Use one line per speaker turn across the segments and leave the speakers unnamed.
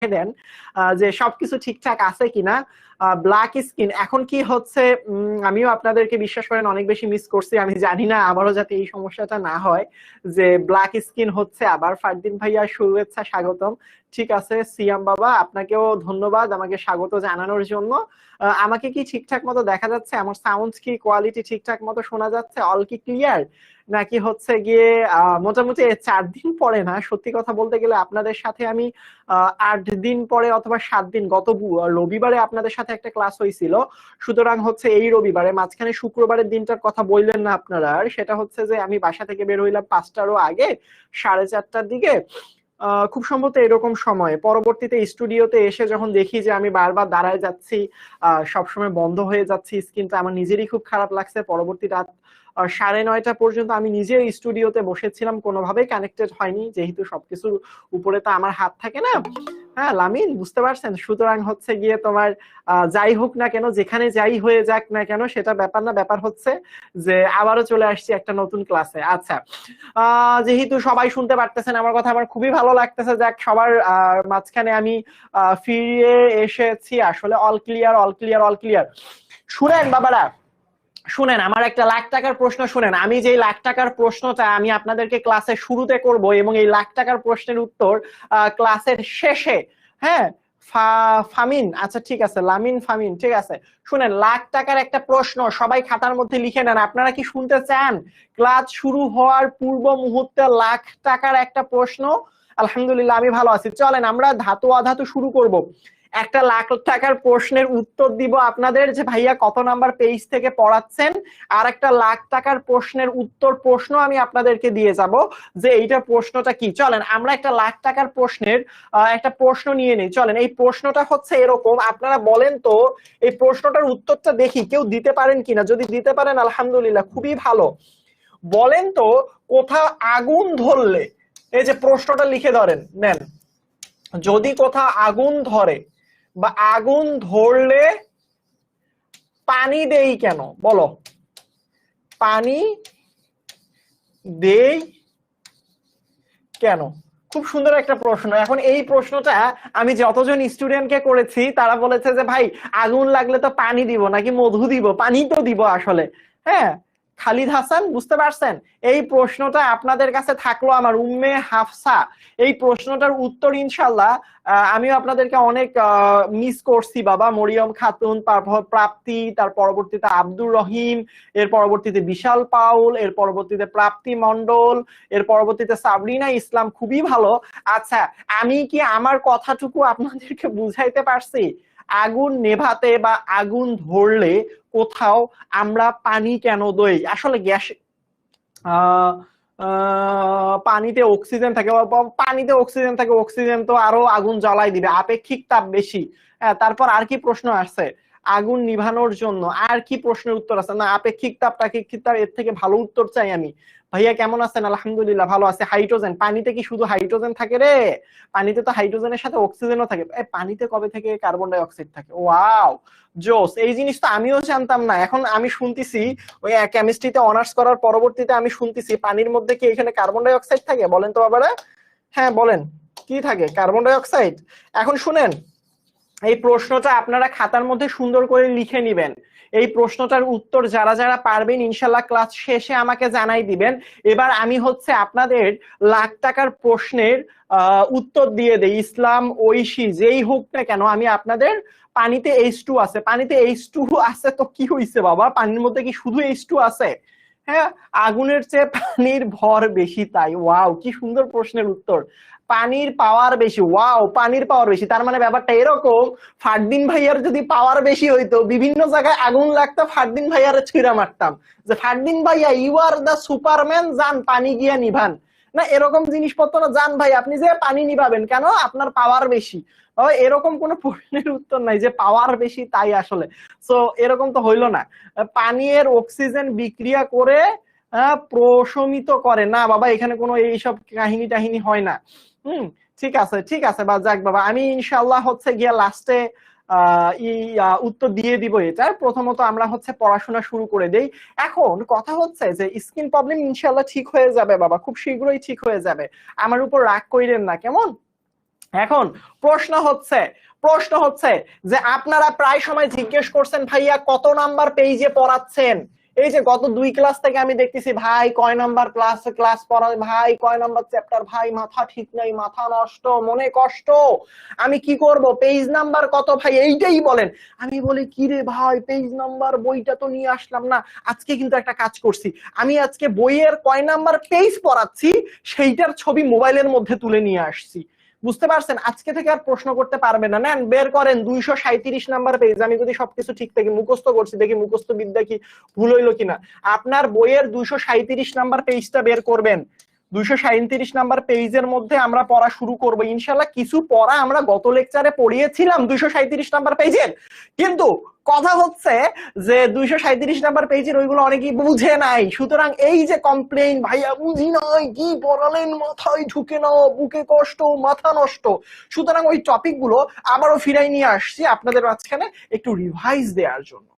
দেন যে সবকিছু ঠিকঠাক আছে কিনা। ব্ল্যাক স্কিন এখন কি হচ্ছে, আমিও আপনাদেরকে বিশ্বাস করেন অনেক বেশি মিস করছি। আমি জানি না আমারও যাতে এই সমস্যাটা না হয় যে ব্ল্যাক স্কিন হচ্ছে আবার। ফারদিন ভাইয়া শুভেচ্ছা, স্বাগতম। ঠিক আছে সিয়াম বাবা, আপনাকেও ধন্যবাদ আমাকে স্বাগত জানানোর জন্য। আমাকে কি ঠিকঠাক মতো দেখা যাচ্ছে? আমার সাউন্ড কি কোয়ালিটি ঠিকঠাক মতো শোনা যাচ্ছে? অল কি ক্লিয়ার? নাকি হচ্ছে গিয়ে মোটামুটি 4 দিন পরে, না সত্যি কথা বলতে গেলে আপনাদের সাথে আমি 8 দিন পরে অথবা 7 দিন, গত রবিবারে আপনাদের সাথে একটা ক্লাস হয়েছিল। সুতরাং হচ্ছে এই রবিবারে মাঝখানে শুক্রবারের দিনটার কথা বললেন না আপনারা, আর সেটা হচ্ছে যে আমি বাসা থেকে বের হইলাম 5টারও আগে, 4:30টার দিকে। খুব সম্ভবত এরকম সময় পরবর্তীতে স্টুডিওতে এসে যখন দেখি যে আমি বারবার দাঁড়ায় যাচ্ছি, সবসময় বন্ধ হয়ে যাচ্ছে স্ক্রিনটা, আমার নিজেরই খুব খারাপ লাগছে। পরবর্তী রাত 9:30 পর্যন্ত আমি নিজে স্টুডিওতে বসেছিলাম, কোনোভাবেই কানেক্টেড হয়নি, যেহেতু সবকিছুর উপরে তো আমার হাত থাকে না। হ্যাঁ লামিন, বুঝতে পারছেন? সুতরাং হচ্ছে গিয়ে তোমার যাই হোক না কেন, যেখানে যাই হয়ে যাক না কেন, সেটা ব্যাপার না। ব্যাপার হচ্ছে যে আবারও চলে আসছি একটা নতুন ক্লাসে। আচ্ছা, যেহেতু সবাই শুনতে পারতেছেন আমার কথা, আমার খুবই ভালো লাগতেছে। যাক, সবার মাঝখানে আমি ফিরে এসেছি। আসলে all clear, all clear, all clear. শুনেন বাবারা, শুনেন, আমার একটা লাখ টাকার প্রশ্ন শুনেন। আমি যে লাখ টাকার প্রশ্নটা আমি আপনাদেরকে ক্লাসের শুরুতে করব, এবং এই লাখ টাকার প্রশ্নের উত্তর ক্লাসের শেষে। হ্যাঁ, ফামিন, আচ্ছা ঠিক আছে, লামিন ফামিন, ঠিক আছে। শুনেন, লাখ টাকার একটা প্রশ্ন সবাই খাতার মধ্যে লিখে নেন। আপনারা কি শুনতে চান ক্লাস শুরু হওয়ার পূর্ব মুহূর্তে লাখ টাকার একটা প্রশ্ন? আলহামদুলিল্লাহ, আমি ভালো আছি। চলেন আমরা ধাতু অধাতু শুরু করব। একটা লাখ টাকার প্রশ্নের উত্তর দিব আপনাদের, যে ভাইয়া কত নাম্বার পেজ থেকে পড়াচ্ছেন। আর একটা লাখ টাকার প্রশ্নের উত্তর প্রশ্ন আমি আপনাদেরকে দিয়ে যাব, যে এইটা প্রশ্নটা কি। চলেন আমরা একটা লাখ টাকার প্রশ্নের একটা প্রশ্ন নিয়ে নিই। চলেন, এই প্রশ্নটা হচ্ছে এরকম, আপনারা বলেন তো এই প্রশ্নটার উত্তরটা দেখি কেউ দিতে পারেন কিনা। যদি দিতে পারেন আলহামদুলিল্লাহ, খুবই ভালো। বলেন তো, কোথাও আগুন ধরলে, এই যে প্রশ্নটা লিখে ধরেন নেন, যদি কোথাও আগুন ধরে বা আগুন ধরলে পানি দেই কেন? বলো, পানি দেই কেন? খুব সুন্দর একটা প্রশ্ন। এখন এই প্রশ্নটা আমি যতজন স্টুডেন্টকে করেছি তারা বলেছে যে ভাই আগুন লাগলে তো পানি দিব নাকি মধু দিব? পানি তো দিব আসলে। হ্যাঁ, খালিদ হাসান, বুঝতে পারছেন? এই প্রশ্নটা আপনাদের কাছে থাকলো। আমার উম্মে হাফসা, এই প্রশ্নটার উত্তর ইনশাল্লাহ আমিও আপনাদেরকে অনেক মিস করছি বাবা। মরিয়ম খাতুন, প্রাপ্তি, তার পরবর্তীতে আব্দুর রহিম, এর পরবর্তীতে বিশাল পাউল, এর পরবর্তীতে প্রাপ্তি মন্ডল, এর পরবর্তীতে সাবরিনা ইসলাম, খুবই ভালো। আচ্ছা, আমি কি আমার কথাটুকু আপনাদেরকে বুঝাইতে পারছি? আগুন নেভাতে বা আগুন ধরলে কোথাও আমরা পানি কেন দেই? আসলে গ্যাস, পানিতে অক্সিজেন থাকে, পানিতে অক্সিজেন থাকে, অক্সিজেন তো আরো আগুন জ্বালাই দিবে, আপেক্ষিক তাপ বেশি। তারপর আর কি প্রশ্ন আসছে আগুন নিভানোর জন্য? আর কি প্রশ্নের উত্তর আছে? না, আপেক্ষিক তাপ, প্রাকৃতিক তাপ, এর থেকে ভালো উত্তর চাই আমি। ভাইয়া কেমন আছেন? আলহামদুলিল্লাহ ভালো আছে। হাইড্রোজেন, পানিতে কি শুধু হাইড্রোজেন থাকে রে? পানিতে তো হাইড্রোজেনের সাথে অক্সিজেনও থাকে। পানিতে কবে থেকে কার্বন ডাই অক্সাইড থাকে? ওয়াও, জোস! এই জিনিস তো আমিও জানতাম না, এখন আমি শুনতেছি। ওই কেমিস্ট্রিতে অনার্স করার পরবর্তীতে আমি শুনতেছি পানির মধ্যে কি এখানে কার্বন ডাই অক্সাইড থাকে। বলেন তো বাবারা, হ্যাঁ বলেন, কি থাকে? Carbon die oxide. এখন শুনেন, এই প্রশ্নটা আপনারা খাতার মধ্যে সুন্দর করে লিখে নিবেন। এই প্রশ্নটার উত্তর যারা যারা পারবেন ইনশাল্লাহ ক্লাস শেষে আমাকে জানাই দিবেন। এবার আমি হচ্ছে আপনাদের লাখ টাকার প্রশ্নের উত্তর দিয়ে দেই। ইসলাম, ঐশী, যেই হোক না কেন, আমি আপনাদের, পানিতে H2 আছে, পানিতে H2 আছে তো কি হইছে বাবা? পানির মধ্যে কি শুধু H2 আছে? হ্যাঁ, আগুনের চেয়ে পানির ভর বেশি, তাই। ওয়াও, কি সুন্দর প্রশ্নের উত্তর। পানির পাওয়ার বেশি, ওয়াও, পানির পাওয়ার বেশি। তার মানে ব্যাপারটা এরকম, ফারদিন ভাইয়ার যদি পাওয়ার বেশি হইতো, বিভিন্ন জায়গায় আগুন লাগতো, ফারদিন ভাইয়ারে ছুঁড়া মারতাম যে ফারদিন ভাইয়া ইউ আর দা সুপারম্যান, যান পানি গিয়া নিভান। না, এরকম জিনিসপত্র না, যান ভাই আপনি যে পানি নিভাবেন কেন, আপনার পাওয়ার বেশি। এরকম কোন প্রশ্নের উত্তর নাই যে পাওয়ার বেশি তাই আসলে। সো এরকম তো হইলো না। পানির অক্সিজেন বিক্রিয়া করে প্রশমিত করে না বাবা, এখানে কোনো এইসব কাহিনী টাহিনী হয় না। ঠিক আছে, ঠিক আছে, বা যাক বাবা, আমি ইনশাল্লাহ হচ্ছে গিয়া লাস্টে উত্তর দিয়ে দিব এটার। প্রথমত আমরা হচ্ছে পড়াশোনা শুরু করে দেই। এখন কথা হচ্ছে যে স্কিন প্রবলেম ইনশাল্লাহ ঠিক হয়ে যাবে বাবা, খুব শীঘ্রই ঠিক হয়ে যাবে। আমার উপর রাগ কইরেন না, কেমন? এখন প্রশ্ন হচ্ছে যে আপনারা প্রায় সময় জিজ্ঞেস করছেন ভাইয়া কত নাম্বার পেজে পড়াচ্ছেন। এই যে গত 2 ক্লাস থেকে আমি দেখতেছি ভাই কয় নাম্বার ক্লাস পড়ায়, ভাই কয় নাম্বার চ্যাপ্টার, ভাই মাথা ঠিক নাই, মাথা নষ্ট, মনে কষ্ট, আমি কি করব, পেজ নাম্বার কত ভাই এইটাই বলেন। আমি বলি কি রে ভাই পেজ নাম্বার বইটা তো নিয়ে আসলাম না। আজকে কিন্তু একটা কাজ করছি, আমি আজকে বইয়ের কয় নাম্বার পেজ পড়াচ্ছি সেইটার ছবি মোবাইলের মধ্যে তুলে নিয়ে আসছি। বুঝতে পারছেন? আজকে থেকে আর প্রশ্ন করতে পারবে না। নেন বের করেন 237 নাম্বার পেজ। আমি যদি সবকিছু ঠিক থেকে মুখস্থ করছি, দেখি মুখস্থ বিদ্যা কি ভুল হইলো কিনা। আপনার বইয়ের 237 নাম্বার পেজটা বের করবেন। 237 নাম্বার পেজের মধ্যে আমরা পড়া শুরু করব ইনশাআল্লাহ। কিছু পড়া আমরা গত লেকচারে পড়িয়েছিলাম 237 নাম্বার পেজের, কিন্তু কথা হচ্ছে যে 237 নাম্বার পেজের ওইগুলো অনেকেই বুঝে নাই। সুতরাং এই যে কমপ্লেইন ভাইয়া বুঝি নাই, কি পড়ালেন, মাথায় ঢুকে না, বুকে কষ্ট, মাথা নষ্ট, সুতরাং ওই টপিক গুলো আবারও ফিরাই নিয়ে আসছি আপনাদের মাঝখানে একটু রিভাইজ দেওয়ার জন্য।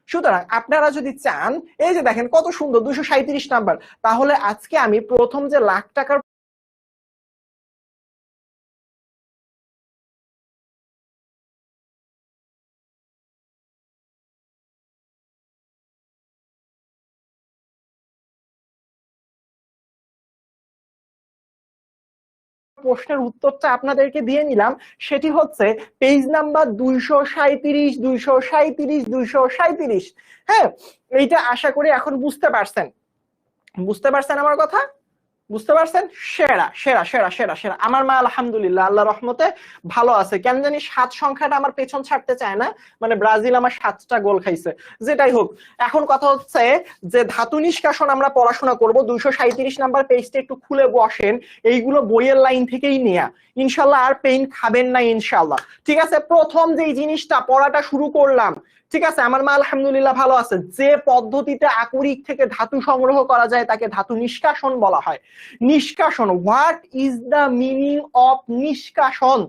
সুতরাং আপনারা যদি চান, এই যে দেখেন কত সুন্দর 237 নাম্বার, তাহলে আজকে আমি প্রথম যে লাখ টাকার প্রশ্নের উত্তরটা আপনাদেরকে দিয়ে নিলাম, সেটি হচ্ছে পেজ নাম্বার 237, 237। হ্যাঁ, এইটা আশা করি এখন বুঝতে পারছেন আমার কথা, বুঝতে পারছেন? সেরা সেরা সেরা সেরা সেরা। আমার মা আলহামদুলিল্লাহ আল্লাহ রহমতে ভালো আছে। কেন জানি 7 সংখ্যাটা আমার পেছন ছাড়তে চায় না, মানে ব্রাজিল আমার 7টা গোল খাইছে। যেটাই হোক, এখন কথা হচ্ছে যে ধাতু নিষ্কাশন আমরা পড়াশোনা করব। 237 নাম্বার পেজটা একটু খুলে বসেন, এইগুলো বইয়ের লাইন থেকেই নেয়া, ইনশাল্লাহ আর পেইন খাবেন না ইনশাল্লাহ। ঠিক আছে, প্রথম যেই জিনিসটা পড়াটা শুরু করলাম, ঠিক আছে, আমার মা আলহামদুলিল্লাহ ভালো আছে। যে পদ্ধতিতে আকরিক থেকে ধাতু সংগ্রহ করা যায় তাকে ধাতু নিষ্কাশন বলা হয়। নিষ্কাশন, what is the meaning of নিষ্কাশন?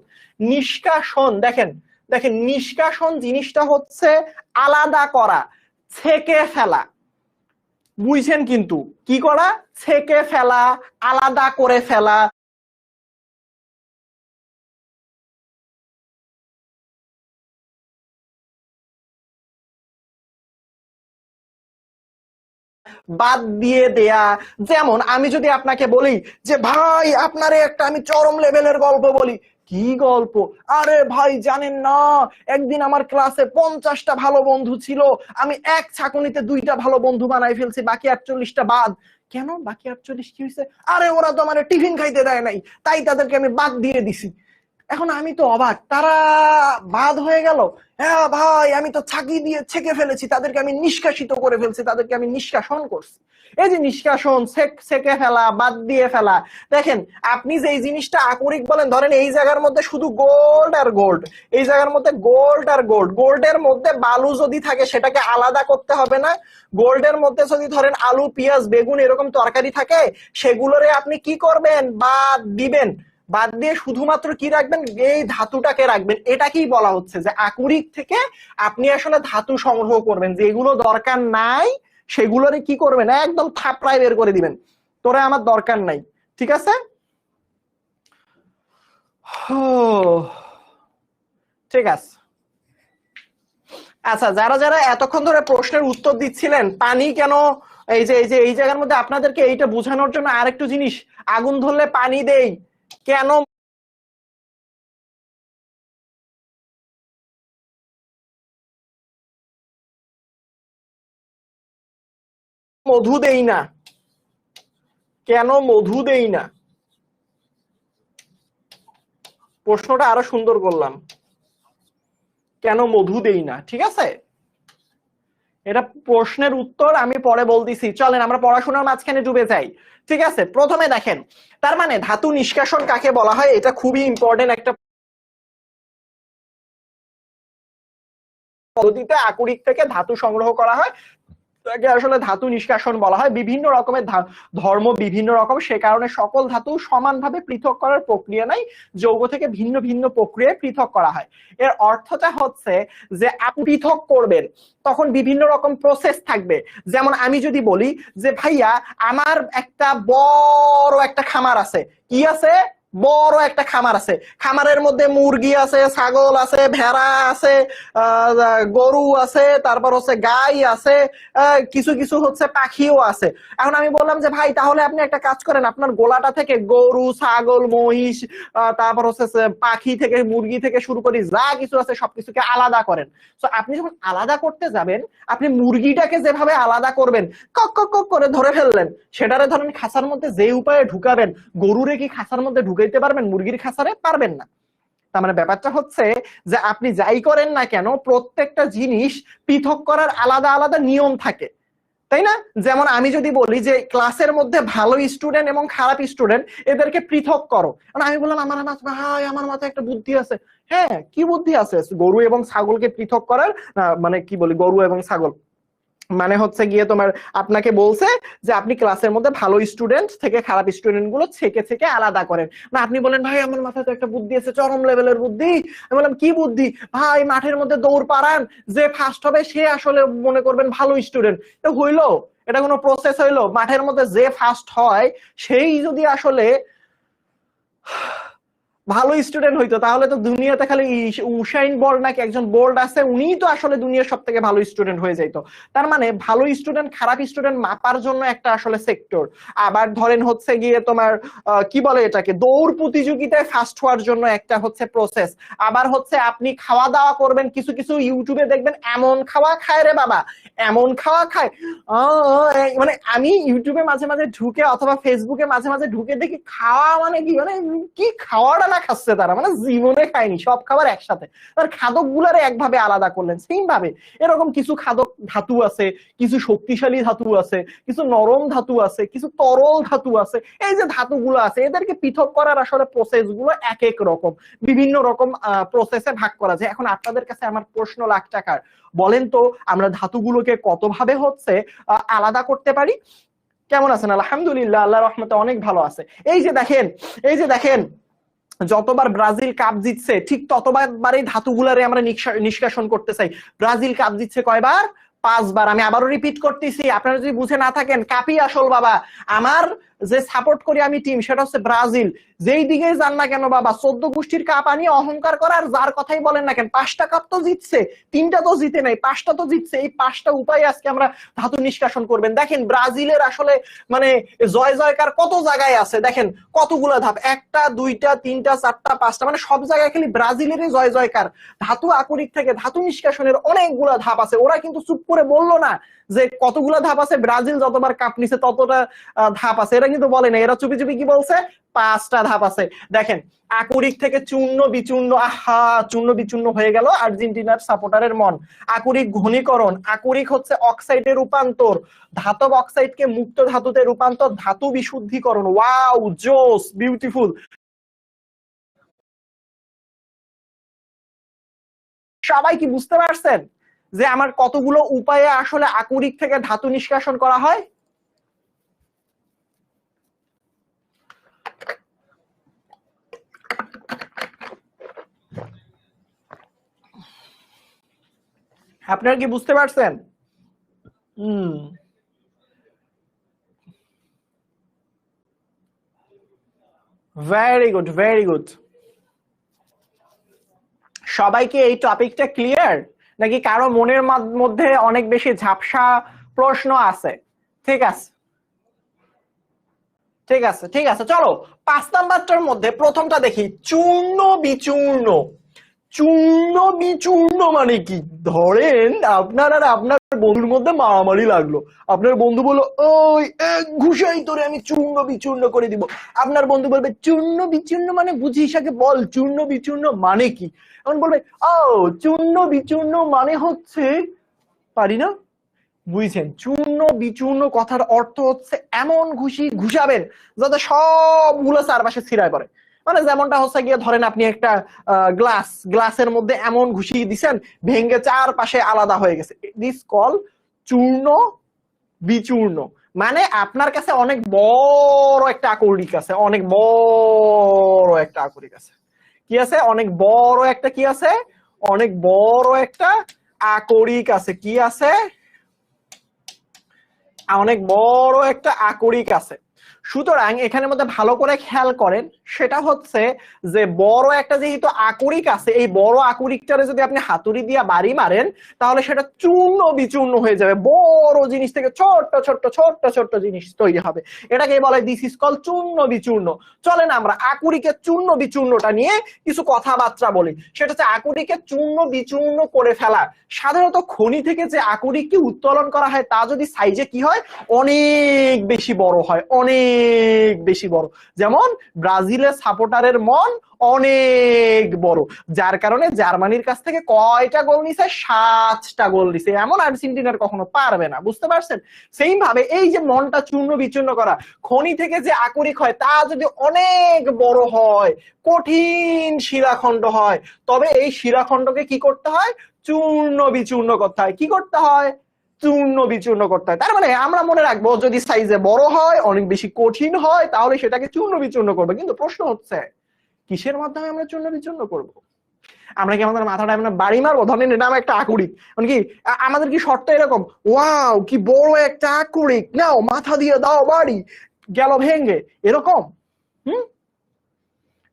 নিষ্কাশন দেখেন দেখেন নিষ্কাশন জিনিসটা হচ্ছে আলাদা করা, ছেঁকে ফেলা। বুঝছেন? কিন্তু কি করা? ছেঁকে ফেলা, আলাদা করে ফেলা। বাদ দিয়ে দেয়া। যেমন আমি যদি আপনাকে বলি যে ভাই আপনারে একটা আমি চরম লেভেলের গল্প বলি। কি গল্প? আরে ভাই জানেন না, একদিন আমার ক্লাসে 50টা ভালো বন্ধু ছিল, আমি এক ছাকুনিতে 2টা ভালো বন্ধু বানাই ফেলছি, বাকি 48টা বাদ। কেন বাকি 48 কি হয়েছে? আরে ওরা তো আমার টিফিন খাইতে দেয় নাই, তাই তাদেরকে আমি বাদ দিয়ে দিছি। এখন আমি তো অবাক, তারা বাদ হয়ে গেল? হ্যাঁ ভাই, আমি তো ছাকি দিয়ে ছেঁকে ফেলেছি, তাদেরকে আমি নিষ্কাশিত করে ফেলছি, তাদেরকে আমি নিষ্কাশন করছি। এই যে নিষ্কাশন, ছেঁকে ফেলা, বাদ দিয়ে ফেলা। দেখেন আপনি যে এই জিনিসটা আকরিক বলেন, ধরেন এই জায়গার মধ্যে শুধু গোল্ড আর গোল্ড, এই জায়গার মধ্যে গোল্ড আর গোল্ড, গোল্ডের মধ্যে বালু যদি থাকে সেটাকে আলাদা করতে হবে না? গোল্ডের মধ্যে যদি ধরেন আলু, পেঁয়াজ, বেগুন এরকম তরকারি থাকে, সেগুলোরে আপনি কি করবেন? বাদ দিবেন। বাদ দিয়ে শুধুমাত্র কি রাখবেন? এই ধাতুটাকে রাখবেন। এটাকেই বলা হচ্ছে যে আকরিক থেকে আপনি আসলে ধাতু সংগ্রহ করবেন, যেগুলো দরকার নাই সেগুলোরে কি করবেন? একদম থাপড়ায় বের করে দিবেন, তোরে আমার দরকার নাই। ঠিক আছে? ঠিক আছে। আচ্ছা, যারা যারা এতক্ষণ ধরে প্রশ্নের উত্তর দিচ্ছিলেন পানি কেন, এই জায়গার মধ্যে আপনাদেরকে এইটা বোঝানোর জন্য আরেকটু জিনিস, আগুন ধরলে পানি দেই কেন, মধু দেই না, কেন মধু দেই না? প্রশ্নটা আরো সুন্দর করলাম, কেন মধু দেই না। ঠিক আছে, এটা প্রশ্নের উত্তর আমি পরে বলতেছি। চলেন আমরা পড়াশোনার মাঝখানে ডুবে যাই। ঠিক আছে, প্রথমে দেখেন, তার মানে ধাতু নিষ্কাশন কাকে বলা হয়, এটা খুবই ইম্পর্টেন্ট একটা পদ্ধতিতে আকরিক থেকে ধাতু সংগ্রহ করা হয়, এটাকে আসলে ধাতু নিষ্কাশন বলা হয়। বিভিন্ন রকমের ধর্ম বিভিন্ন রকম, সে কারণে সকল ধাতু সমানভাবে পৃথক করার প্রক্রিয়া নাই, যৌগ থেকে ভিন্ন ভিন্ন প্রক্রিয়ায় পৃথক করা হয়। এর অর্থটা হচ্ছে যে আপনি পৃথক করবেন তখন বিভিন্ন রকম প্রসেস থাকবে। যেমন আমি যদি বলি যে ভাইয়া আমার একটা বড় একটা খামার আছে, কি আছে, বড় একটা খামার আছে, খামারের মধ্যে মুরগি আছে, ছাগল আছে, ভেড়া আছে, গরু আছে, তারপর হচ্ছে গাই আছে, কিছু কিছু হচ্ছে পাখিও আছে। এখন আমি বললাম যে ভাই তাহলে আপনি একটা কাজ করেন, আপনার গোলাটা থেকে গরু, ছাগল, মহিষ, তারপর হচ্ছে পাখি থেকে মুরগি থেকে শুরু করে যা কিছু আছে সবকিছুকে আলাদা করেন। তো আপনি যখন আলাদা করতে যাবেন, আপনি মুরগিটাকে যেভাবে আলাদা করবেন, কক কক কক করে ধরে ফেললেন, সেটারে ধরেন খাঁচার মধ্যে যে উপায়ে ঢুকাবেন, গরুরে কি খাঁচার মধ্যে ঢুকাইতে পারবেন? মুরগির খাঁচারে পারবেন না। তার মানে ব্যাপারটা হচ্ছে যে আপনি যাই করেন না কেন, প্রত্যেকটা জিনিস পৃথক করার আলাদা আলাদা নিয়ম থাকে, তাই না? যেমন আমি যদি বলি যে ক্লাসের মধ্যে ভালো স্টুডেন্ট এবং খারাপ স্টুডেন্ট এদেরকে পৃথক করো, আমি বললাম আমার ভাই আমার মাথায় একটা বুদ্ধি আছে। হ্যাঁ, কি বুদ্ধি আছে? গরু এবং ছাগলকে পৃথক করার, মানে কি বলি, গরু এবং ছাগল মানে হচ্ছে গিয়ে তোমার আপনাকে বলছে যে আপনি ক্লাসের মধ্যে ভালো স্টুডেন্ট থেকে খারাপ স্টুডেন্ট গুলো ছেকে ছেকে আলাদা করেন। না আপনি বলেন ভাই আমার মাথায় তো একটা বুদ্ধি আছে, চরম লেভেলের বুদ্ধি। আমি বললাম কি বুদ্ধি? ভাই মাঠের মধ্যে দৌড় পাড়ান, যে ফার্স্ট হবে সে আসলে মনে করবেন ভালো স্টুডেন্ট। তো হইলো? এটা কোনো প্রসেস হইলো? মাঠের মধ্যে যে ফার্স্ট হয় সেই যদি আসলে ভালো স্টুডেন্ট হইতো তাহলে তো দুনিয়াতে খালি উসাইন বল্ট নাকি একজন বোল্ট আছে, উনিই তো আসলে দুনিয়ার সব থেকে ভালো স্টুডেন্ট হয়ে যাইতো। তার মানে ভালো স্টুডেন্ট খারাপ স্টুডেন্ট মাপার জন্য একটা আসলে সেক্টর। আবার ধরেন হচ্ছে গিয়ে তোমার কি বলে এটাকে, দৌড় প্রতিযোগিতায় ফার্স্ট হওয়ার জন্য একটা হচ্ছে প্রসেস। আবার হচ্ছে আপনি খাওয়া দাওয়া করবেন, কিছু কিছু ইউটিউবে দেখবেন এমন খাওয়া খায় রে বাবা, এমন খাওয়া খায়। মানে আমি ইউটিউবে মাঝে মাঝে ঢুকে অথবা ফেসবুকে মাঝে মাঝে ঢুকে দেখি খাওয়া মানে কি, মানে কি খাওয়াটা না খাচ্ছে তারা, মানে জীবনে খায়নি সব খাবার একসাথে। তার খাদক গুলারে একভাবে আলাদা করলেন। সেম ভাবে এরকম কিছু খাদক ধাতু আছে, কিছু শক্তিশালী ধাতু আছে, কিছু নরম ধাতু আছে, কিছু তরল ধাতু আছে। এই যে ধাতুগুলো আছে এদেরকে পৃথক করার আসলে প্রসেস গুলো এক এক রকম, বিভিন্ন রকম প্রসেসে ভাগ করা যায়। এখন আপনাদের কাছে আমার প্রশ্ন লাখ টাকার, বলেন তো আমরা ধাতুগুলোকে কতভাবে হচ্ছে আলাদা করতে পারি? কেমন আছেন? আলহামদুলিল্লাহ, আল্লাহ রহমতে অনেক ভালো আছে। এই যে দেখেন, এই যে দেখেন, যতবার ব্রাজিল কাপ জিতছে ঠিক ততবারই ধাতুগুলারে আমরা নিষ্কাশন করতে চাই। ব্রাজিল কাপ জিতছে কয়বার? 5 বার। আমি আবারও রিপিট করতেছি, আপনারা যদি বুঝে না থাকেন, কাপই আসল বাবা। আমার যে সাপোর্ট করি আমি টিম, সেটা হচ্ছে ব্রাজিল। যেই দিকে যান না কেন বাবা, 14 গোষ্ঠীর কাপ আনিয়ে অহংকার করার যার কথাই বলেন না কেন, 5টা কাপ তো জিতছে, 3টা তো জিতে নাই, 5টা তো জিতছে। এই 5টা উপায় আজকে আমরা ধাতু নিষ্কাশন করবেন। দেখেন ব্রাজিলের আসলে মানে জয় জয়কার কত জায়গায় আছে, দেখেন কতগুলা ধাপ, 1টা 2টা 3টা 4টা 5টা, মানে সব জায়গায় খালি ব্রাজিলেরই জয় জয়কার। ধাতু আকরিক থেকে ধাতু নিষ্কাশনের অনেকগুলা ধাপ আছে। ওরা কিন্তু চুপ করে বললো না যে কতগুলা ধাপ আছে, ব্রাজিল যতবার কাপ নিছে ততটা ধাপ আছে, এটা কিন্তু বলে না। এরা চুপি চুপি কি বলছে? 5টা ধাপ আছে। দেখেন আকরিক থেকে চূর্ণ বিচূর্ণ, আহা চূর্ণ বিচূর্ণ হয়ে গেল আর্জেন্টিনার সাপোর্টারের মন। আকরিক ঘনীকরণ, আকরিক হচ্ছে অক্সাইডের রূপান্তর, ধাতব অক্সাইডকে মুক্ত ধাতুতে রূপান্তর, ধাতু বিশুদ্ধিকরণ। ওয়াও, জোস, বিউটিফুল। সবাই কি বুঝতে পারছেন যে আমার কতগুলো উপায়ে আসলে আকরিক থেকে ধাতু নিষ্কাশন করা হয়? আপনারা কি বুঝতে পারছেন? Very good, very good. সবাইকে এই টপিকটা ক্লিয়ার, নাকি কারো মনের মধ্যে অনেক বেশি ঝাপসা প্রশ্ন আছে? ঠিক আছে, ঠিক আছে, ঠিক আছে, চলো 5 নাম্বারটার মধ্যে প্রথমটা দেখি, চূর্ণ বিচূর্ণ। চূর্ণ বিচূর্ণ মানে কি? ধরেন আপনার আর আপনার বন্ধুর মধ্যে মারামারি লাগলো, আপনার বন্ধু বললো ওই ঘুষাই তোরে আমি চূর্ণ বিচূর্ণ করে দিব। আপনার বন্ধু বলবে চূর্ণ বিচূর্ণ মানে বুঝিস আগে বল, চূর্ণ বিচূর্ণ মানে কি? এখন বলবে ও চূর্ণ বিচূর্ণ মানে হচ্ছে, পারি না, বুঝছেন? চূর্ণ বিচূর্ণ কথার অর্থ হচ্ছে এমন ঘুষি ঘুষাবেন যাতে সবগুলো চারপাশে ছিড়ায় পড়ে। মানে যেমনটা হচ্ছে গিয়ে ধরেন আপনি একটা গ্লাসের মধ্যে এমন ঘুষি দিছেন ভেঙে চারপাশে আলাদা হয়ে গেছে, দিস কল চূর্ণ বিচূর্ণ মানে আপনার কাছে অনেক বড় একটা আকরিক আছে, অনেক বড় একটা আকরিক আছে। কি আছে? অনেক বড় একটা কি আছে? অনেক বড় একটা আকরিক আছে। কি আছে? অনেক বড় একটা আকরিক আছে। সুতরাং এখানের মধ্যে ভালো করে খেয়াল করেন, সেটা হচ্ছে যে বড় একটা যেহেতু আকরিক আছে, এই বড় আকরিকটারে যদি আপনি হাতুড়ি দিয়ে বাড়ি মারেন তাহলে সেটা চূর্ণ বিচূর্ণ হয়ে যাবে, বড় জিনিস থেকে ছোট্ট ছোট্ট ছোট্ট ছোট্ট জিনিস তৈরি হবে। এটাকে বলে দিস ইজ কল চূর্ণ বিচূর্ণ। চলেন আমরা আকরিকের চূর্ণ বিচূর্ণটা নিয়ে কিছু কথাবার্তা বলি। সেটা হচ্ছে আকরিকের চূর্ণ বিচূর্ণ করে ফেলা। সাধারণত খনি থেকে যে আকরিককে উত্তোলন করা হয় তা যদি সাইজে কি হয়, অনেক বেশি বড় হয়, অনেক বেশি বড়। যেমন ব্রাজিলের সাপোর্টারের মন অনেক বড়, যার কারণে জার্মানির কাছ থেকে কয়টা গোল নিছে? 7টা গোল নিছে। এমন আর্জেন্টিনার কখনো পারবে না, বুঝতে পারছেন? সেইম ভাবে এই যে মনটা চূর্ণ বিচূর্ণ করা, খনি থেকে যে আকরিক হয় তা যদি অনেক বড় হয়, কঠিন শিলাখণ্ড হয়, তবে এই শিলাখণ্ডকে কি করতে হয়? চূর্ণ বিচূর্ণ করতে হয়। কি করতে হয়? চূর্ণ বিচূর্ণ করতে হয়। তার মানে আমরা মনে রাখবো যদি সাইজে বড় হয়, অনেক বেশি কঠিন হয়, তাহলে সেটাকে চূর্ণ বিচূর্ণ করবো। কিন্তু প্রশ্ন হচ্ছে কিসের মাধ্যমে আমরা চূর্ণ বিচূর্ণ করব? আমরা কি আমাদের মাথাটা আমরা বাড়ি মারবো? ধরেন এটা আমার একটা আকরিক, মানে কি আমাদের কি শর্ত এরকম, ওয়াও কি বড় একটা আকরিক, নাও মাথা দিয়ে দাও বাড়ি, গেল ভেঙে, এরকম? হুম?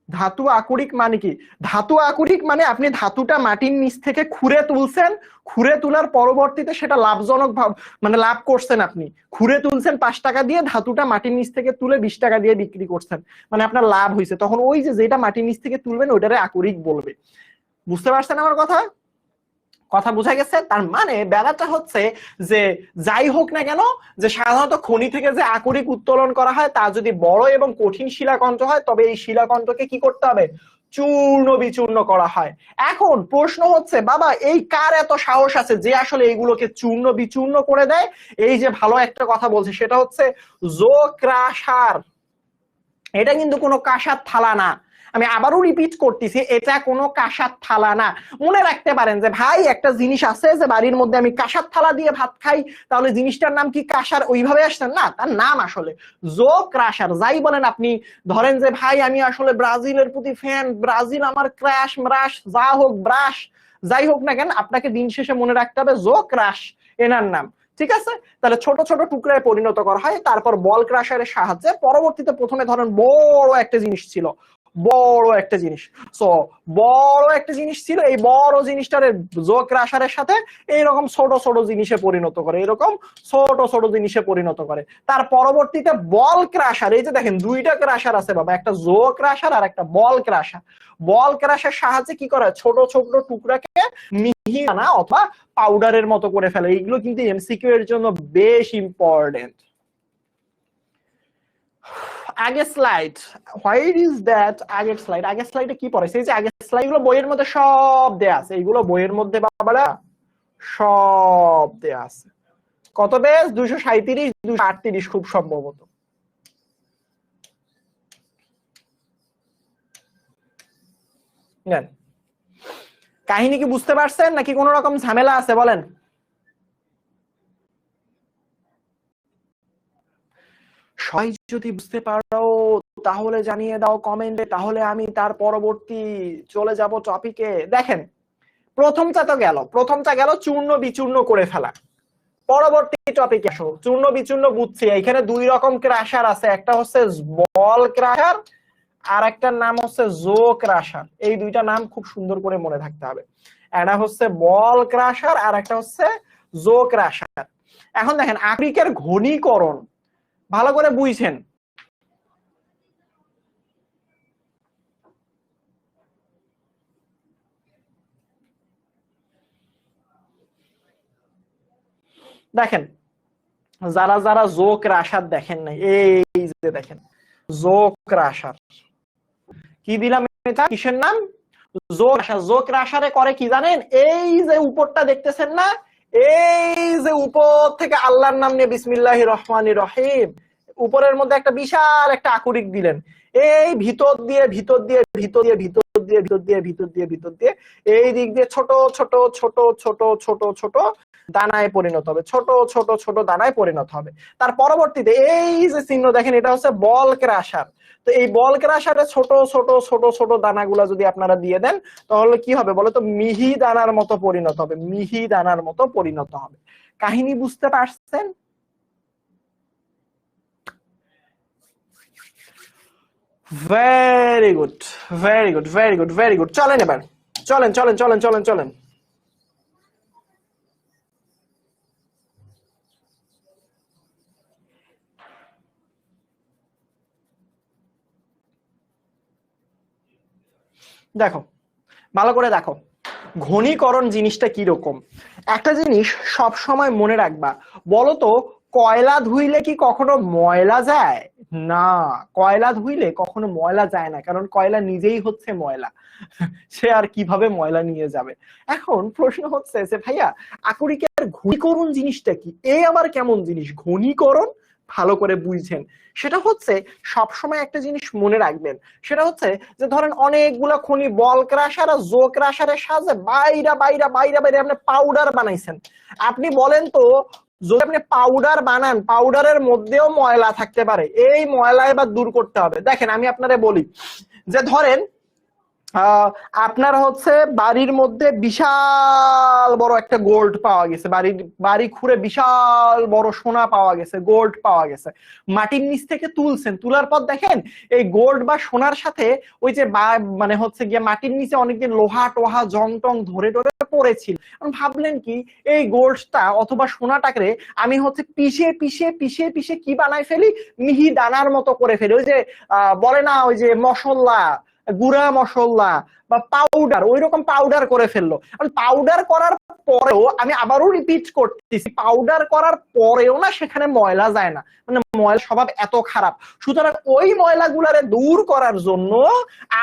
ধাতু আকরিক মানে কি? ধাতু আকরিক মানে আপনি ধাতুটা মাটির নিচ থেকে খুঁড়ে তুলছেন, খুঁড়ে তোলার পরবর্তীতে সেটা লাভজনক মানে লাভ করছেন। আপনি খুঁড়ে তুলছেন 5 টাকা দিয়ে, ধাতুটা মাটির নিচ থেকে তুলে 20 টাকা দিয়ে বিক্রি করছেন, মানে আপনার লাভ হয়েছে। তখন ওই যে যেটা মাটির নিচ থেকে তুলবেন ওইটারে আকরিক বলবে। বুঝতে পারছেন আমার কথা? কথা বোঝা গেছে? তার মানে ব্যাপারটা হচ্ছে যে যাই হোক না কেন, যে সাধারণত খনি থেকে যে আকরিক উত্তোলন করা হয় তা যদি বড় এবং কঠিন শিলাখণ্ড হয়, তবে এই শিলাখণ্ডকে কি করতে হবে? চূর্ণ বিচূর্ণ করা হয়। এখন প্রশ্ন হচ্ছে, বাবা এই কার এত সাহস আছে যে আসলে এইগুলোকে চূর্ণ বিচূর্ণ করে দেয়? এই যে ভালো একটা কথা বলছে, সেটা হচ্ছে জো ক্রাশার। এটা কিন্তু কোনো কাঁসার থালা না। আমি আবারও রিপিট করতেছি, এটা কোনো কাঁসার থালা না। মনে রাখতে পারেন যে ভাই একটা জিনিস আছে যে বাড়ির মধ্যে আমি কাঁসার থালা দিয়ে ভাত খাই, তাহলে জিনিসটার নাম কি কাঁসার? ওইভাবে আসছেন না, তার নাম আসলে জো ক্রাশার। যাই বলেন আপনি, ধরেন যে ভাই আমি আসলে ব্রাজিলের প্রতি ফ্যান, ব্রাজিল আমার ক্র্যাশ ম্রাশ যা হোক ব্রাশ, যাই হোক না কেন, আপনাকে দিন শেষে মনে রাখতে হবে জো ক্রাশ এনার নাম। ঠিক আছে? তাহলে ছোট ছোট টুকরায় পরিণত করা হয়, তারপর বল ক্রাশারের সাহায্যে পরবর্তীতে, প্রথমে ধরেন বড় একটা জিনিস ছিল, বড় একটা জিনিস, সো বড় একটা জিনিস ছিল, এই বড় জিনিসটারে জো ক্রাশারের সাথে এইরকম ছোট ছোট জিনিসে পরিণত করে, এরকম ছোট ছোট জিনিসে পরিণত করে। তার পরবর্তীতে বল ক্রাশার, এই যে দেখেন দুইটা ক্রাশার আছে বাবা, একটা জো ক্রাশার আর একটা বল ক্রাশার। বল ক্রাশার সাহায্যে কি করে? ছোট ছোট টুকরাকে মিহি আনা অথবা পাউডারের মতো করে ফেলে। এইগুলো কিন্তু এমসিকিউ এর জন্য বেশ ইম্পর্টেন্ট। আগের স্লাইড, হোয়াট ইজ দ্যাট? আগের স্লাইডে কি পড়াইছে? এই যে আগের স্লাইড গুলো বইয়ের মধ্যে সব দেয়া আছে, এইগুলো বইয়ের মধ্যে বাবারা সব দেয়া আছে। কত পেজ? 237 238 খুব সম্ভবত। কাহিনী কি বুঝতে পারছেন নাকি কোন রকম ঝামেলা আছে বলেন? সবাই যদি বুঝতে পারো তাহলে জানিয়ে দাও কমেন্টে, তাহলে আমি তার পরবর্তী চলে যাব টপিকে। দেখেন প্রথমটা তো গেল, প্রথমটা গেল চূর্ণ বিচূর্ণ করে ফেলা। পরবর্তী টপিকে আসো। চূর্ণ বিচূর্ণ বুঝছি, এখানে দুই রকম ক্রাশার আছে, একটা হচ্ছে বল ক্রাশার আর একটার নাম হচ্ছে জো ক্রাশার। এই দুইটা নাম খুব সুন্দর করে মনে থাকতে হবে, একটা হচ্ছে বল ক্রাশার আর একটা হচ্ছে জো ক্রাশার। এখন দেখেন আকরিকের ঘনীকরণ ভালো করে বুঝছেন। দেখেন যারা যারা জো ক্রাশার দেখেন নাই, এই যে দেখেন জো ক্রাশার, কি দিলাম এটা? কিসের নাম? জো ক্রাশার। জো ক্রাশারে করে কি জানেন? এই যে উপরটা দেখতেছেন না, এই যে উপর থেকে আল্লাহর নাম নিয়ে বিসমিল্লাহির রহমানির রহিম, উপরের মধ্যে একটা বিশাল একটা আকরিক দিলেন, এই ভিতর দিয়ে ভিতর দিয়ে ভিতর দিয়ে ভিতর দিয়ে ভিতর দিয়ে ভিতর দিয়ে ভিতর দিয়ে এই দিক দিয়ে ছোট ছোট ছোট ছোট ছোট ছোট দানায় পরিণত হবে, ছোট ছোট ছোট দানায় পরিণত হবে। তার পরবর্তীতে এই যে চিহ্ন দেখেন, এটা হচ্ছে বল ক্রাশার। তো এই বল ক্রাশারে ছোট ছোট ছোট ছোট দানাগুলা যদি আপনারা দিয়ে দেন তাহলে কি হবে বলো তো? মিহি দানার মতো পরিণত হবে, মিহি দানার মতো পরিণত হবে। কাহিনী বুঝতে পারছেন? Very good, very good, very good, very good. চলেন এবার, চলেন চলেন চলেন চলেন চলেন। দেখো, ভালো করে দেখো ঘনীকরণ জিনিসটা কি রকম। একটা জিনিস সব সময় মনে রাখবা, বলতো কয়লা ধুইলে কি কখনো ময়লা যায়? না, কয়লা ধুইলে কখনো ময়লা যায় না, কারণ কয়লা নিজেই হচ্ছে ময়লা। সে আর কিভাবে ময়লা নিয়ে যাবে? এখন প্রশ্ন হচ্ছে যে ভাইয়া আকরিকের ঘনীকরণ জিনিসটা কি? এই আবার কেমন জিনিস ঘনীকরণ? ভালো করে বুঝছেন, সেটা হচ্ছে সবসময় একটা জিনিস মনে রাখবেন, সেটা হচ্ছে যে ধরেন অনেকগুলা খনি বল ক্রাশার আর জো ক্রাশারের সাহায্যে বাইরা বাইরা বাইরা বাইরে আপনি পাউডার বানাইছেন। আপনি বলেন তো, যদি আপনি পাউডার বানান, পাউডারের মধ্যেও ময়লা থাকতে পারে, এই ময়লা এবার দূর করতে হবে। দেখেন আমি আপনারে বলি যে ধরেন আপনার হচ্ছে বাড়ির মধ্যে বিশাল বড় একটা গোল্ড পাওয়া গেছে, বাড়ি খুঁড়ে বিশাল বড় সোনা পাওয়া গেছে, গোল্ড পাওয়া গেছে, মাটির নিচ থেকে তুলছেন, তোলার পর দেখেন এই গোল্ড বা সোনার সাথে ওই যে মানে হচ্ছে গিয়ে মাটির নিচে অনেকদিন লোহা টোহা জং টং ধরে ধরে পড়েছিল। ভাবলেন কি এই গোল্ডটা অথবা সোনাটাকে আমি হচ্ছে পিষে পিষে পিষে পিষে কি বানাই ফেলি, মিহি দানার মতো করে ফেলি। ওই যে বলে না ওই যে মশলা, গুঁড়া মশলা বা পাউডার, ওই রকম পাউডার করে ফেললো। পাউডার করার পরেও, আমি আবারও রিপিট করতেছি, পাউডার করার পরেও না সেখানে ময়লা যায় না, মানে ময়লা স্বভাব এত খারাপ। সুতরাং ওই ময়লাগুলারে দূর করার জন্য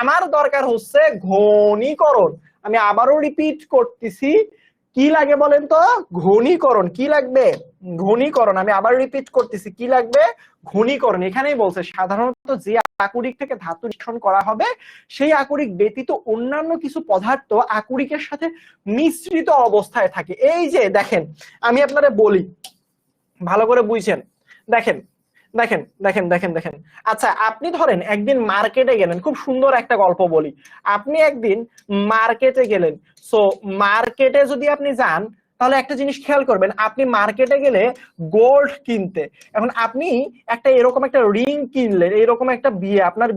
আমার দরকার হচ্ছে ঘনীকরণ। আমি আবারও রিপিট করতেছি, কি লাগে বলেন তো? ঘনীকরণ। কি লাগবে? ঘনীকরণ। আমি আবার রিপিট করতেছি, কি লাগবে? ঘনীকরণ। এখানেই বলছে সাধারণত যে আকরিক থেকে ধাতু নিষ্কাশন করা হবে সেই আকরিক ব্যতীত অন্যান্য কিছু পদার্থ আকরিকের সাথে মিশ্রিত অবস্থায় থাকে। এই যে দেখেন আমি আপনারে বলি, ভালো করে বুঝছেন, দেখেন দেখেন দেখেন দেখেন দেখেন। আচ্ছা আপনি ধরেন একদিন মার্কেটে গেলেন, খুব সুন্দর একটা গল্প বলি। আপনি একদিন মার্কেটে গেলেন, সো মার্কেটে যদি আপনি যান তাহলে একটা জিনিস খেয়াল করবেন, আপনি মার্কেটে গেলে গোল্ড কিনতে, এখন আপনি একটা এরকম একটা রিং কিনলেন, এরকম একটা বিয়ে, আপনার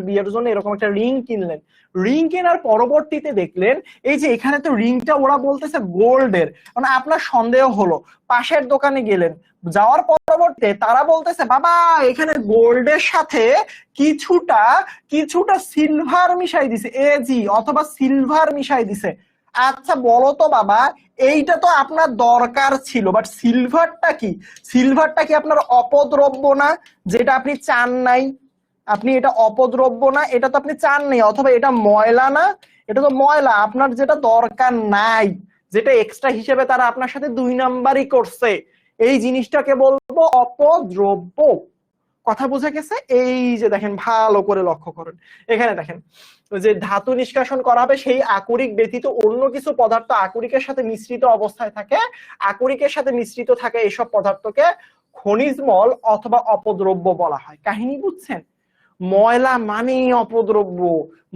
বিয়ের জন্য এরকম একটা রিং কিনলেন। রিং কেনার পরবর্তীতে দেখলেন এই যে এখানে তো রিংটা ওরা বলতেছে গোল্ডের, মানে আপনার সন্দেহ হলো, পাশের দোকানে গেলেন, যাওয়ার পরবর্তীতে তারা বলতেছে বাবা এখানে গোল্ডের সাথে কিছুটা কিছুটা সিলভার মিশাই দিছে, এজি অথবা সিলভার মিশাই দিছে। আচ্ছা বলো তো বাবা, এইটা তো আপনার দরকার ছিল, বাট সিলভারটা কি? সিলভারটা কি আপনার অপদ্রব্য না, যেটা আপনি চান নাই? আপনি এটা অপদ্রব্য না, এটা তো আপনি চান নাই, অথবা এটা ময়লা না, এটা তো ময়লা, আপনার যেটা দরকার নাই, যেটা এক্সট্রা হিসেবে তারা আপনার সাথে 2 নাম্বারই করছে, এই জিনিসটাকে বলবো অপদ্রব্য। কথা বোঝা গেছে? এই যে দেখেন ভালো করে লক্ষ্য করুন, এখানে দেখেন যে ধাতু নিষ্কাশন করা হবে সেই আকরিক ব্যতীত অন্য কিছু পদার্থ আকরিকের সাথে মিশ্রিত অবস্থায় থাকে, আকরিকের সাথে মিশ্রিত থাকে এসব পদার্থকে খনিজ মল অথবা অপদ্রব্য বলা হয়। কাহিনী বুঝছেন? ময়লা মানেই অপদ্রব্য,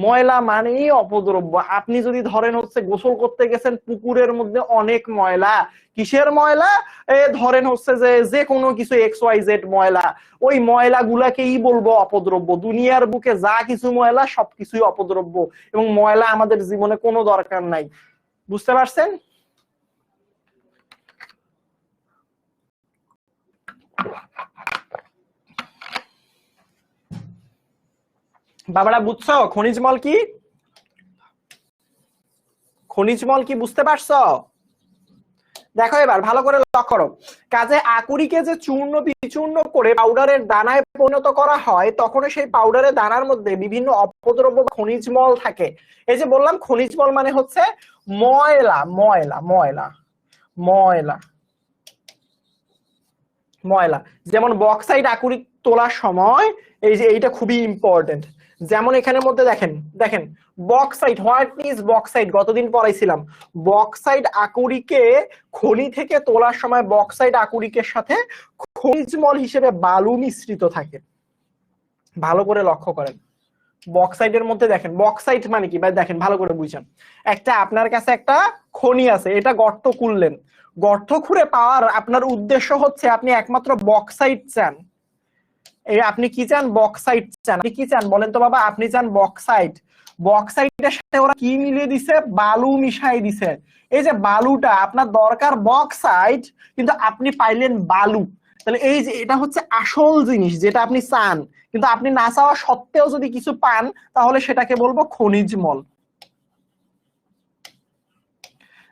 ময়লা মানেই অপদ্রব্য। আপনি যদি ধরেন হচ্ছে গোসল করতে গেছেন, পুকুরের মধ্যে অনেক ময়লা, কিসের ময়লা? ধরেন হচ্ছে যে কোনো কিছু XYZ ময়লা, ওই ময়লা গুলাকেই বলবো অপদ্রব্য। দুনিয়ার বুকে যা কিছু ময়লা সবকিছুই অপদ্রব্য, এবং ময়লা আমাদের জীবনে কোনো দরকার নাই। বুঝতে পারছেন? বাবারা বুঝছো খনিজ মল কি? খনিজ মল কি বুঝতে পারছো? দেখো এবার ভালো করে লক্ষ্য করো, কাজে আকরিকে যে চূর্ণ বিচূর্ণ করে পাউডারের দানায় পরিণত করা হয়, তখন সেই পাউডারের দানার মধ্যে বিভিন্ন অপদ্রব্য খনিজ মল থাকে। এই যে বললাম খনিজ মল মানে হচ্ছে ময়লা, ময়লা ময়লা ময়লা ময়লা। যেমন বক্সাইট আকরিক তোলার সময় এই যে এইটা খুবই ইম্পর্টেন্ট। যেমন এখানের মধ্যে দেখেন বক্সাইট, হোয়াট ইজ বক্সাইট, গতদিন পড়াইছিলাম। বক্সাইট আকরিকে খনি থেকে তোলার সময় বক্সাইট আকরিকের সাথে খনিজমল হিসেবে বালু মিশ্রিত থাকে। ভালো করে লক্ষ্য করেন, বক্সাইটের মধ্যে দেখেন বক্সাইট মানে কি ভাই, দেখেন ভালো করে বুঝেন। একটা আপনার কাছে একটা খনি আছে, এটা গর্ত খুঁড়লেন, গর্ত খুঁড়ে পাওয়ার আপনার উদ্দেশ্য হচ্ছে আপনি একমাত্র বক্সাইট চান। এই আপনি কি চান? বক্সাইট চান। আপনি কি চান বলেন তো বাবা? আপনি চান বক্সাইট। বক্সাইটের সাথে ওরা কি মিলিয়ে দিছে? বালু মিশাই দিছে। এই যে বালুটা আপনার দরকার বক্সাইট, কিন্তু আপনি পাইলেন বালু। তাহলে এই যে এটা হচ্ছে আসল জিনিস যেটা আপনি চান, কিন্তু আপনি না চাওয়া সত্ত্বেও যদি কিছু পান তাহলে সেটাকে বলবো খনিজমল।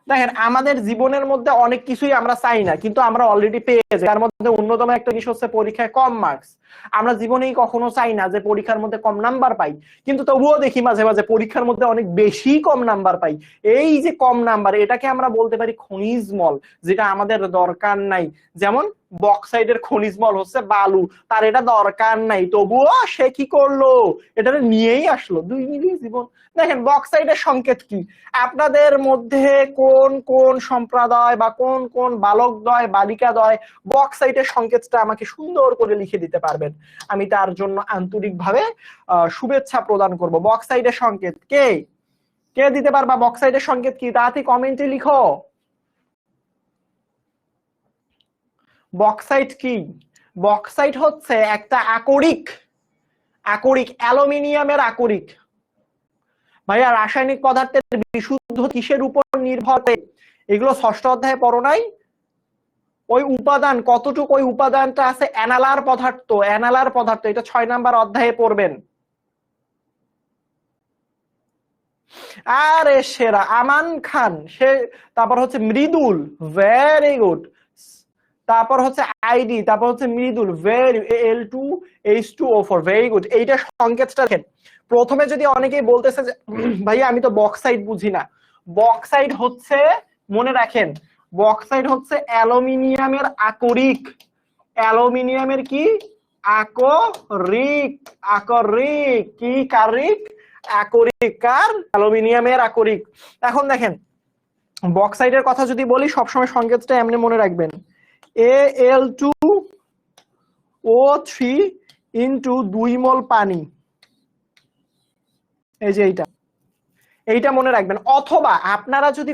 দেখেন আমাদের জীবনের মধ্যে অনেক কিছুই আমরা চাই না, কিন্তু আমরা অলরেডি পেয়ে যাই। তার মধ্যে অন্যতম একটা জিনিস হচ্ছে পরীক্ষায় কম মার্কস। আমরা জীবনেই কখনো চাই না যে পরীক্ষার মধ্যে কম নাম্বার পাই, কিন্তু তবুও দেখি মাঝে মাঝে পরীক্ষার মধ্যে অনেক বেশি কম নাম্বার পাই। এই যে কম নাম্বার, এটাকে আমরা বলতে পারি খনিজমল, যেটা আমাদের দরকার নাই। যেমন বক্সাইডের খনিজমল হচ্ছে বালু, তার এটা দরকার নাই, তবুও সে কি করলো? এটা নিয়েই আসলো। 2 মিলিয়ন জীবন। দেখেন বক্সাইডের সংকেত কি? আপনাদের মধ্যে কোন কোন সম্প্রদায় বা কোন কোন বালকদ্বয় বালিকাদ্বয় বক্সাইটের সংকেতটা আমাকে সুন্দর করে লিখে দিতে পারবেন? আমি তার জন্য আন্তরিকভাবে শুভেচ্ছা প্রদান করব। বক্সাইটের সংকেত কে কে দিতে পারবা? বক্সাইটের সংকেত কি? তাড়াতাড়ি কমেন্টে লিখো। বক্সাইট কি? বক্সাইট হচ্ছে একটা আকরিক, অ্যালুমিনিয়ামের আকরিক। ভাইয়া রাসায়নিক পদার্থের বিশুদ্ধ কিসের উপর নির্ভর করে? এগুলো ষষ্ঠ অধ্যায়ে পড়ো নাই? ওই উপাদান কতটুকু, ওই উপাদানটা আছে অ্যানালার পদার্থ, অ্যানালার পদার্থ, এটা 6 নাম্বার অধ্যায়ে পড়বেন। আরে সেরা আমান খান, সে তারপর হচ্ছে মৃদুল, ভেরি গুড। তারপর হচ্ছে আইডি, তারপর হচ্ছে Mridul, very Al2H2O4, very good. এইটা সংকেতটা দেখেন। প্রথমে যদি অনেকেই বলতেছে যে ভাইয়া আমি তো বক্সাইট বুঝি না, বক্সাইট হচ্ছে, মনে রাখেন, বক্সাইট হচ্ছে অ্যালুমিনিয়ামের আকরিক। অ্যালুমিনিয়ামের কি? আকরিক। আকরিক কি? কারিক, আকরিক। কার? অ্যালুমিনিয়ামের আকরিক। এখন দেখেন বক্সাইটের কথা যদি বলি, সবসময় সংকেতটা এমনি মনে রাখবেন, Al2O3 ইন্টু 2 মোল পানি। এই যে এইটা মনে রাখবেন। অথবা আপনারা যদি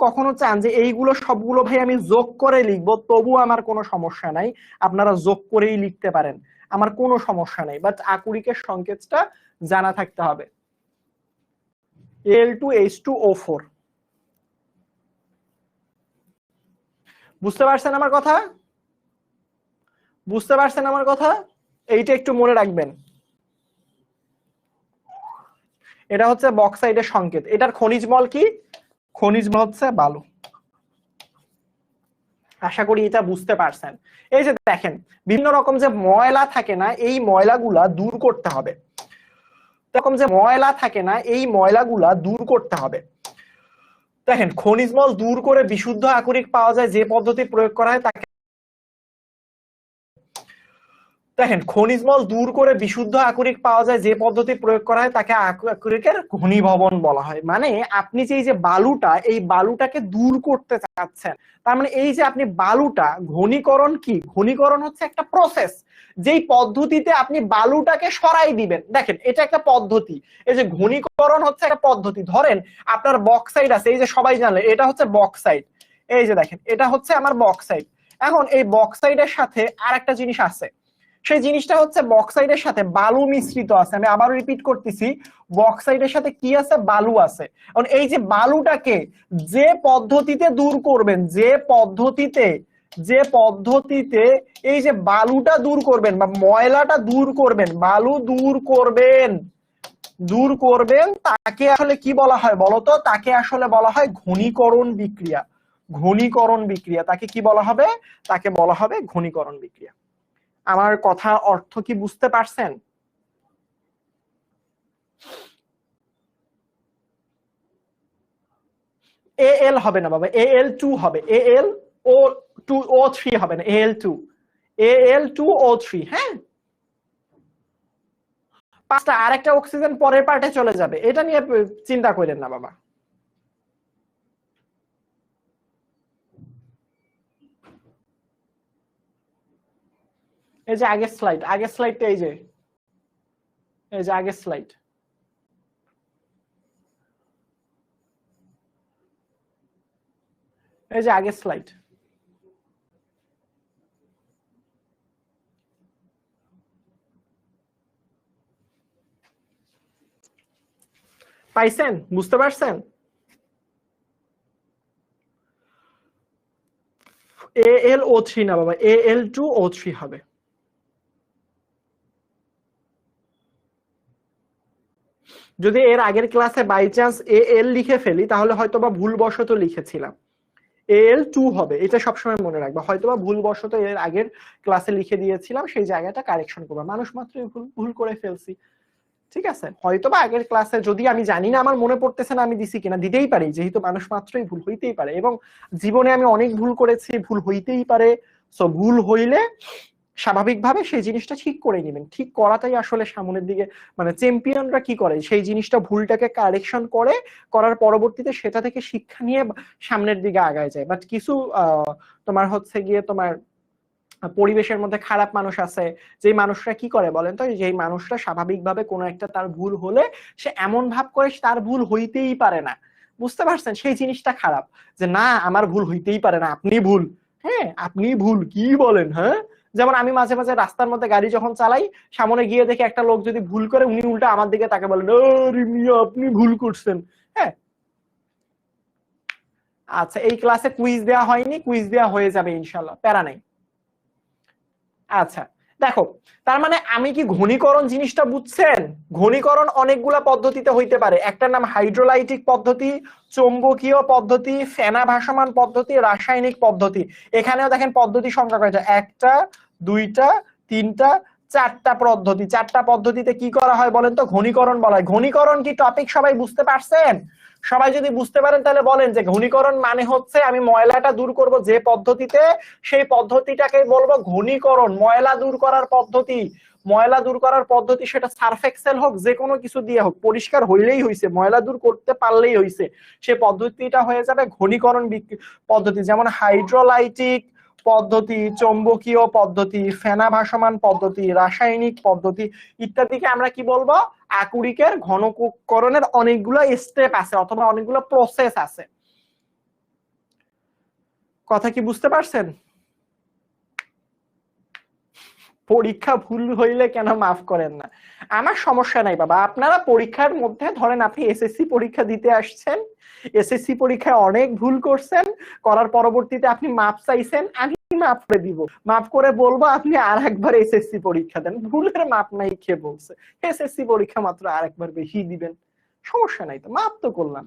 কখনো চান যে এইগুলো সবগুলো ভাই আমি যোগ করে লিখবো, তবু আমার কোনো সমস্যা নাই, আপনারা যোগ করেই লিখতে পারেন, আমার কোনো সমস্যা নাই। বাট আকরিকের সংকেতটা জানা থাকতে হবে। Al2H2O4। বুঝতে পারছেন আমার কথা? বুঝতে পারছেন আমার কথা? এইটা একটু মনে রাখবেন। এটা হচ্ছে বক্সাইটের সংকেত। এটার খনিজমল কি? খনিজমল হচ্ছে বালু। আশা করি এটা বুঝতে পারছেন। এই যে দেখেন বিভিন্ন রকম যে ময়লা থাকে না, এই ময়লাগুলা দূর করতে হবে। এরকম যে ময়লা থাকে না, এই ময়লাগুলা দূর করতে হবে। দেখেন খনিজমল দূর করে বিশুদ্ধ আকরিক পাওয়া যায় যে পদ্ধতি প্রয়োগ করা হয় তাকে, দেখেন খনিজমল দূর করে বিশুদ্ধ আকরিক পাওয়া যায় যে পদ্ধতি প্রয়োগ করা হয় তাকে আকরিকের ঘনীভবন বলা হয়। মানে আপনি যে এই যে বালুটা, এই বালুটাকে দূর করতে চাচ্ছেন, তার মানে এই যে আপনি বালুটা, ঘনীকরণ কি? ঘনীকরণ হচ্ছে একটা প্রসেস, যেই পদ্ধতিতে আপনি বালুটাকে সরাই দিবেন। দেখেন এটা একটা পদ্ধতি, এই যে ঘনীকরণ হচ্ছে একটা পদ্ধতি। ধরেন আপনার বক্সাইট আছে, এই যে সবাই জানলে এটা হচ্ছে বক্সাইট, এই যে দেখেন এটা হচ্ছে আমার বক্সাইট। এখন এই বক্সাইটের সাথে আর একটা জিনিস আছে, সেই জিনিসটা হচ্ছে বক্সাইডের সাথে বালু মিশ্রিত আছে। আমি আবারও রিপিট করতেছি, বক্সাইডের সাথে কি আছে? বালু আছে। কারণ এই যে বালুটাকে যে পদ্ধতিতে দূর করবেন, যে পদ্ধতিতে এই যে বালুটা দূর করবেন বা ময়লাটা দূর করবেন, বালু দূর করবেন, তাকে আসলে কি বলা হয় বলতো? তাকে আসলে বলা হয় ঘনীকরণ বিক্রিয়া। ঘনীকরণ বিক্রিয়া, তাকে কি বলা হবে? তাকে বলা হবে ঘনীকরণ বিক্রিয়া। আমার কথা অর্থ কি বুঝতে পারছেন? Al হবে না বাবা, Al2 হবে, Al2O3 হবে না, Al2। Al2O3, হ্যাঁ, 5টা, আরেকটা অক্সিজেন পরের পার্টে চলে যাবে, এটা নিয়ে চিন্তা করেন না বাবা। এই যে আগের স্লাইডটা, এই যে আগের স্লাইড, এই যে আগের স্লাইড। পাইছেন? বুঝতে পারছেন? AlO3 না বাবা, Al2O3 হবে। যদি এর আগের ক্লাসে বাই চান্স Al লিখে ফেলি তাহলে হয়তোবা ভুলবশত লিখেছিলাম, Al2 হবে, এটা সবসময় মনে রাখবা। হয়তোবা ভুলবশত এর আগের ক্লাসে লিখে দিয়েছিলাম, সেই জায়গাটা কারেকশন করবা। মানুষ মাত্রই ভুল করে ফেলছি, ঠিক আছে? হয়তোবা আগের ক্লাসে, যদি আমি জানি না, আমার মনে পড়তেছে না আমি দিছি কিনা, দিতেই পারি, যেহেতু মানুষ মাত্রই ভুল হইতেই পারে, এবং জীবনে আমি অনেক ভুল করেছি, ভুল হইতেই পারে। সো ভুল হইলে স্বাভাবিকভাবে সেই জিনিসটা ঠিক করে নেবেন। ঠিক করাটাই আসলে সামনের দিকে, মানে চ্যাম্পিয়নরা কি করে, সেই জিনিসটা, ভুলটাকে কারেকশন করে, করার পরবর্তীতে সেটা থেকে শিক্ষা নিয়ে সামনের দিকে আগায় যায়। বাট কিছু তোমার হচ্ছে গিয়ে তোমার পরিবেশের মধ্যে খারাপ মানুষ আছে, যে মানুষরা কি করে বলেন তো, যেই মানুষরা স্বাভাবিকভাবে কোনো একটা তার ভুল হলে সে এমন ভাব করে তার ভুল হইতেই পারে না, বুঝতে পারছেন? সেই জিনিসটা খারাপ, যে না আমার ভুল হইতেই পারে না, আপনি ভুল, হ্যাঁ আপনি ভুল, কি বলেন, হ্যাঁ। যেমন আমি মাঝে মাঝে রাস্তার মধ্যে গাড়ি যখন চালাই, সামনে গিয়ে দেখে একটা লোক যদি ভুল করে, উনি উল্টা আমার দিকে তাকে বলেন আপনি ভুল করছেন, হ্যাঁ। আচ্ছা, এই ক্লাসে কুইজ দেওয়া হয়নি, কুইজ দেওয়া হয়ে যাবে ইনশাল্লাহ, প্যারা নাই। আচ্ছা দেখো, তার মানে আমি কি ঘনীকরণ জিনিসটা বুঝছেন? ঘনীকরণ অনেকগুলা পদ্ধতিতে হইতে পারে। একটা নাম হাইড্রোলাইটিক পদ্ধতি, চৌম্বকীয় পদ্ধতি, ফেনা ভাসমান পদ্ধতি, রাসায়নিক পদ্ধতি। এখানেও দেখেন পদ্ধতি সংখ্যা কয়টা, 1টা 2টা 3টা 4টা পদ্ধতি। 4টা পদ্ধতিতে কি করা হয় বলেন তো? ঘনীকরণ বলা হয়। ঘনীকরণ কি টপিক সবাই বুঝতে পারছেন? সবাই যদি বুঝতে পারেন তাহলে বলেন যে ঘনীকরণ মানে হচ্ছে আমি ময়লাটা দূর করব যে পদ্ধতিতে, সেই পদ্ধতিটাকে বলবো ঘনীকরণ। ময়লা দূর করার পদ্ধতি, ময়লা দূর করার পদ্ধতি, সেটা সার্ফ এক্সেল হোক, যে কোনো কিছু দিয়ে হোক, পরিষ্কার হইলেই হইছে, ময়লা দূর করতে পারলেই হইছে, সেই পদ্ধতিটা হয়ে যাবে ঘনীকরণ পদ্ধতি। যেমন হাইড্রোলাইটিক পদ্ধতি, চৌম্বকীয় পদ্ধতি, ফেনা ভাসমান পদ্ধতি, রাসায়নিক পদ্ধতি ইত্যাদিকে আমরা কি বলবো? আকরিকের ঘনকরণের অনেকগুলো স্টেপ আছে, অথবা অনেকগুলো প্রসেস আছে। কথা কি বুঝতে পারছেন? পরীক্ষা ভুল হইলে কেন মাফ করেন না? আমার সমস্যা নাই বাবা, আপনারা পরীক্ষার মধ্যে ধরেন আপনি এসএসসি পরীক্ষা দিতে আসছেন, এসএসসি পরীক্ষায় অনেক ভুল করছেন, করার পরবর্তীতে আপনি মাপ চাইছেন, আমি মাফ করে দিব, মাফ করে বলবো আপনি আর একবার এসএসসি পরীক্ষা দেন। ভুলের মাপ নাই কে বলছে? এসএসসি পরীক্ষা মাত্র আর একবার বেশি দিবেন, সমস্যা নাই তো, মাপ তো করলাম।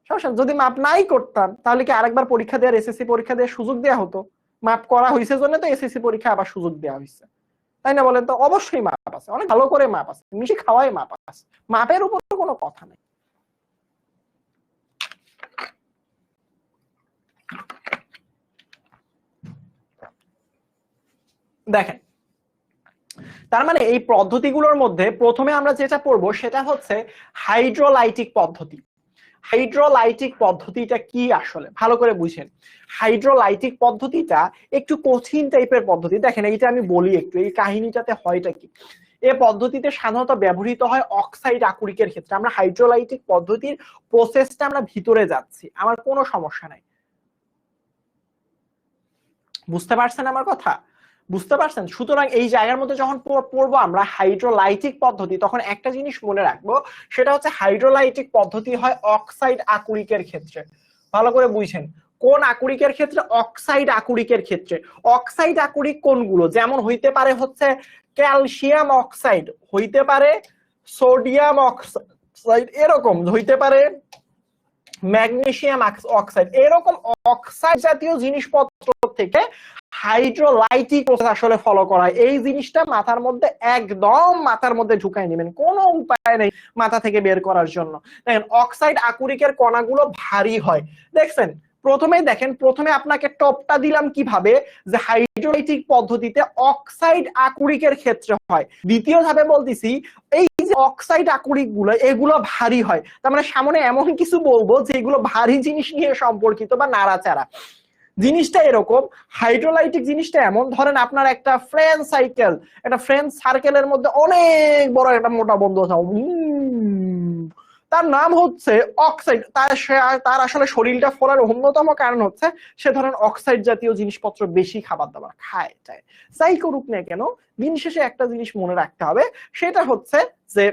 সমস্যা, যদি মাপ নাই করতাম তাহলে কি আরেকবার পরীক্ষা দেওয়ার, এসএসসি পরীক্ষা দেওয়ার সুযোগ দেওয়া হতো? মাপ করা হয়েছে জন্য তো এসএসসি পরীক্ষা আবার সুযোগ দেওয়া হয়েছে, তাই না বলেন তো? অবশ্যই মাপ আছে, অনেক ভালো করে মাপ আছে, মিশি খাওয়াই মাপ আছে, মাপের উপর কোনো কথা নেই। দেখেন, তার মানে এই পদ্ধতিগুলোর মধ্যে প্রথমে আমরা যেটা পড়বো সেটা হচ্ছে হাইড্রোলাইটিক পদ্ধতি। হাইড্রোলাইটিক পদ্ধতিটা কি আসলে ভালো করে বুঝেন। হাইড্রোলাইটিক পদ্ধতিটা একটু কঠিন টাইপের পদ্ধতি। দেখেন এইটা আমি বলি একটু, এই কাহিনীটাতে হয়টা কি, এই পদ্ধতিতে সাধারণত ব্যবহৃত হয় অক্সাইড আকরিকের ক্ষেত্রে। আমরা হাইড্রোলাইটিক পদ্ধতির প্রসেসটা আমরা ভিতরে যাচ্ছি, আমার কোনো সমস্যা নাই। বুঝতে পারছেন আমার কথা? বুঝতে পারছেন? সুতরাং এই জায়গার মধ্যে যখন পড়বো আমরা হাইড্রোলাইটিক পদ্ধতি, তখন একটা জিনিস মনে রাখবো, সেটা হচ্ছে হাইড্রোলাইটিক পদ্ধতি হয় অক্সাইড আকরিকের ক্ষেত্রে। ভালো করে বুঝছেন, কোন আকরিকের ক্ষেত্রে? অক্সাইড আকরিকের ক্ষেত্রে। অক্সাইড আকরিক কোনগুলো? যেমন হইতে পারে হচ্ছে ক্যালসিয়াম অক্সাইড, হইতে পারে সোডিয়াম অক্সাইড, এরকম হইতে পারে ম্যাগনেসিয়াম অক্সাইড, এরকম অক্সাইড জাতীয় জিনিসপত্র থেকে হাইড্রোলাইটিক প্রসেস আসলে ফলো করা হয়। এই জিনিসটা মাথার মধ্যে একদম মাথার মধ্যে ঢুকাই নেবেন, কোনো উপায় নেই মাথা থেকে বের করার জন্য। দেখেন অক্সাইড আকরিকের কণাগুলো ভারী হয়, দেখছেন প্রথমেই দেখেন, প্রথমে আপনাকে টপটা দিলাম কিভাবে, যে হাইড্রোলাইটিক পদ্ধতিতে অক্সাইড আকরিকের ক্ষেত্রে হয়। দ্বিতীয় ধাপে বলতেছি এই যে অক্সাইড আকরিক গুলো এগুলো ভারী হয়, তার মানে সামনে এমন কিছু বলবো যে এগুলো ভারী জিনিস নিয়ে সম্পর্কিত বা নাড়াচাড়া। জিনিসটা এরকম, হাইড্রোলাইটিক জিনিসটা এমন, ধরেন আপনার একটা ফ্রেন্ড সাইকেল, একটা ফ্রেন্ড সার্কেলের মধ্যে অনেক বড় একটা মোটা বন্ধু আছে, তার নাম হচ্ছে অক্সাইড। তার আসলে শরীরটা ফোলার অন্যতম কারণ হচ্ছে সে ধরেন অক্সাইড জাতীয় জিনিসপত্র বেশি খাবার দাবার খায় চায়। যাই করুক না কেন, দিন শেষে একটা জিনিস মনে রাখতে হবে, সেটা হচ্ছে যে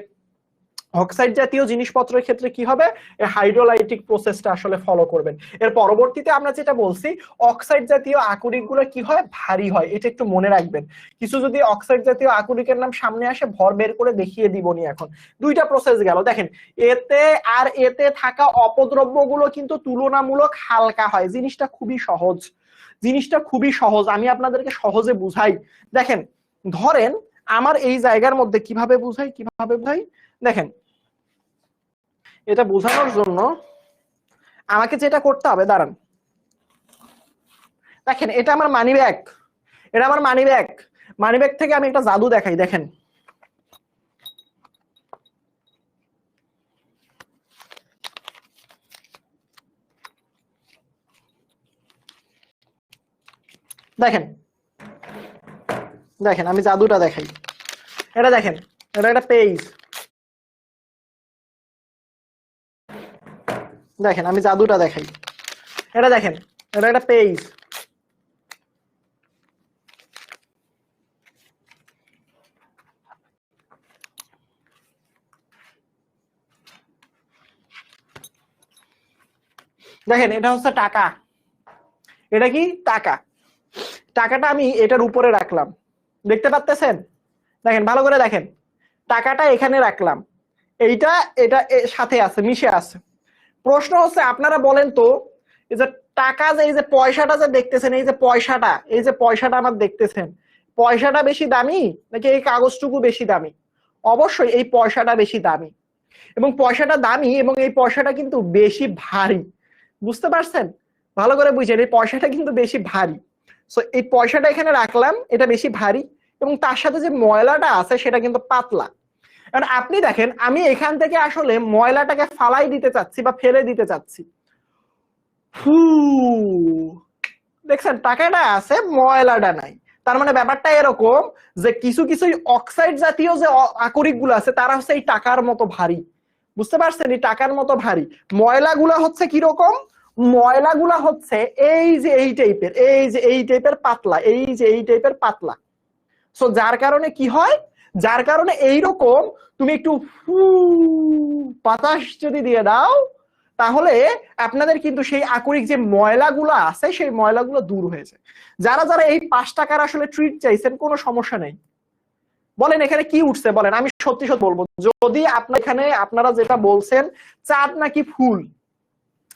অক্সাইড জাতীয় জিনিসপত্রের ক্ষেত্রে কি হবে, হাইড্রোলাইটিক প্রসেসটা আসলে ফলো করবেন। এর পরবর্তীতে আমরা যেটা বলছি, অক্সাইড জাতীয় আকরিক গুলো কি হয়, ভারী হয়, এটা একটু মনে রাখবেন। কিছু যদি অক্সাইড জাতীয় আকরিকের নাম সামনে আসে, ভর বের করে দেখিয়ে দিবনি। এখন দুইটা প্রসেস গেল। দেখেন, এতে আর এতে থাকা অপদ্রব্য গুলো কিন্তু তুলনামূলক হালকা হয়। জিনিসটা খুবই সহজ, জিনিসটা খুবই সহজ, আমি আপনাদেরকে সহজে বুঝাই। দেখেন, ধরেন আমার এই জায়গার মধ্যে কিভাবে বুঝাই, দেখেন, এটা বোঝানোর জন্য আমাকে যেটা করতে হবে, দাঁড়ান, দেখেন এটা আমার মানি ব্যাগ, এটা আমার মানি ব্যাগ। মানি ব্যাগ থেকে আমি একটা জাদু দেখাই, দেখেন দেখেন দেখেন আমি জাদুটা দেখাই। এটা দেখেন, এটা একটা পেজ, দেখেন আমি জাদুটা দেখাই। এটা দেখেন, এটা একটা পেজ, দেখেন এটা হচ্ছে টাকা। এটা কি টাকা? টাকাটা আমি এটার উপরে রাখলাম, দেখতে পাচ্ছেন? দেখেন ভালো করে দেখেন, টাকাটা এখানে রাখলাম, এইটা এটা সাথে আছে, মিশে আছে। প্রশ্ন হচ্ছে, আপনারা বলেন তো, এই যে টাকা, যে এই যে পয়সাটা যে দেখতেছেন, এই যে পয়সাটা আমার দেখতেছেন, পয়সাটা বেশি দামি নাকি এই কাগজটুকু বেশি দামি? অবশ্যই এই পয়সাটা বেশি দামি, এবং পয়সাটা দামি, এবং এই পয়সাটা কিন্তু বেশি ভারী। বুঝতে পারছেন? ভালো করে বুঝেন, এই পয়সাটা কিন্তু বেশি ভারী। সো এই পয়সাটা এখানে রাখলাম, এটা বেশি ভারী, এবং তার সাথে যে ময়লাটা আছে সেটা কিন্তু পাতলা। কারণ আপনি দেখেন, আমি এখান থেকে আসলে ময়লাটাকে ফালাই দিতে চাচ্ছি বা ফেলে দিতে চাচ্ছি, দেখছেন টাকাটা আছে, ময়লাটা নাই। তার মানে ব্যাপারটা এরকম যে কিছু কিছু অক্সাইড জাতীয় যে আকরিক গুলো আছে তারা হচ্ছে এই টাকার মতো ভারী। বুঝতে পারছেন? এই টাকার মতো ভারী। ময়লাগুলা হচ্ছে কিরকম? ময়লাগুলা হচ্ছে এই যে এই টাইপের, পাতলা, এই টাইপের পাতলা। সো যার কারণে কি হয়, যার কারণে এইরকম তুমি একটু বাতাস যদি দিয়ে দাও, তাহলে আপনাদের কিন্তু সেই আকরিক যে ময়লাগুলো আছে সেই ময়লাগুলো দূর হয়ে যায়। যারা যারা এই 5 টাকার আসলে ট্রিট চাইছেন, কোনো সমস্যা নেই, বলেন এখানে কি উঠছে বলেন, আমি সত্যি সত্যি বলবো। যদি আপনার এখানে আপনারা যেটা বলছেন চাঁদ নাকি ফুল,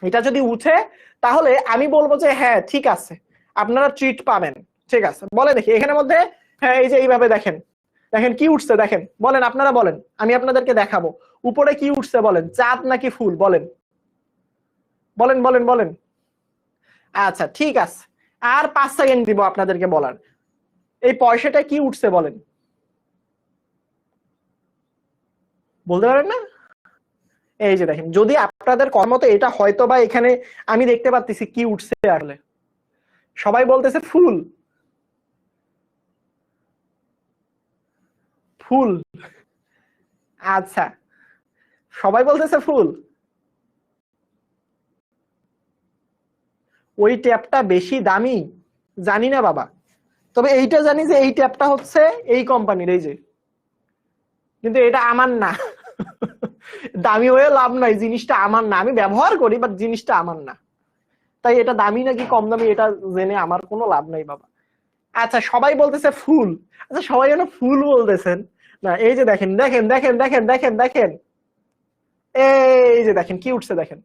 এটা যদি উঠে, তাহলে আমি বলবো যে হ্যাঁ ঠিক আছে, আপনারা ট্রিট পাবেন। ঠিক আছে, বলে দেখি এখানের মধ্যে। হ্যাঁ, এই যে এইভাবে দেখেন, দেখেন কি উঠছে, দেখেন, বলেন আপনারা বলেন, আমি আপনাদেরকে দেখাবো উপরে কি উঠছে, বলেন চাঁদ নাকি ফুল, বলেন বলেন বলেন বলেন। আচ্ছা ঠিক আছে, আর 5 সেকেন্ড দিব আপনাদেরকে বলার। এই পয়সাটা কি উঠছে বলেন, বলতে পারেন না? এই যে দেখেন, যদি আপনাদের কর্মতে এটা হয়তো বা এখানে আমি দেখতে পাচ্ছি কি উঠছে আসলে, সবাই বলতেছে ফুল, ফুল। আচ্ছা, সবাই বলতেছে ফুল। ওই ট্যাপটা বেশি দামি জানি না বাবা, তবে এইটা জানি যে এই ট্যাপটা হচ্ছে এই কোম্পানির, এই যে, কিন্তু এটা আমার না। দামি হয়ে লাভ নাই, জিনিসটা আমার না, আমি ব্যবহার করি বাট জিনিসটা আমার না। তাই এটা দামি নাকি কম দামি এটা জেনে আমার কোনো লাভ নাই বাবা। আচ্ছা, সবাই বলতেছে ফুল। আচ্ছা, সবাই যেন ফুল বলতেছেন না, এই যে দেখেন দেখেন দেখেন দেখেন দেখেন দেখেন, এই যে দেখেন কি উঠছে, দেখেন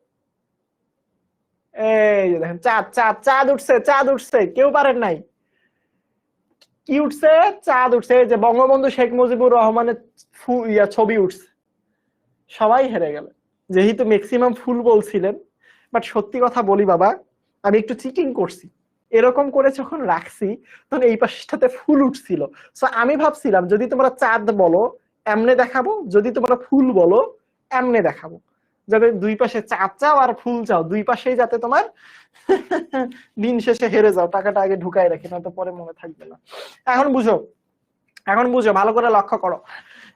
এই যে দেখেন, চাঁদ চাঁদ চাঁদ উঠছে, চাঁদ উঠছে, কেউ পারেন নাই। কি উঠছে? চাঁদ উঠছে, যে বঙ্গবন্ধু শেখ মুজিবুর রহমানের ছবি উঠছে। সবাই হেরে গেল, যেহেতু ম্যাক্সিমাম ফুল বলছিলেন। বাট সত্যি কথা বলি বাবা, আমি একটু চিটিং করছি, এরকম করে যখন রাখছি তখন এই পাশটাতে ফুল উঠছিল। সো আমি ভাবছিলাম যদি তোমরা চাঁদ বলো এমনে দেখাবো, যদি তোমরা ফুল বলো এমনে দেখাবো, যাতে দুই পাশে চাঁদ চাও আর ফুল চাও, দুই পাশেই যাতে তোমার দিন শেষে হেরে যাও, টাকাটা আগে ঢুকাই রাখি, না তো পরে মনে থাকবে না। এখন বুঝো, এখন বুঝো, ভালো করে লক্ষ্য করো,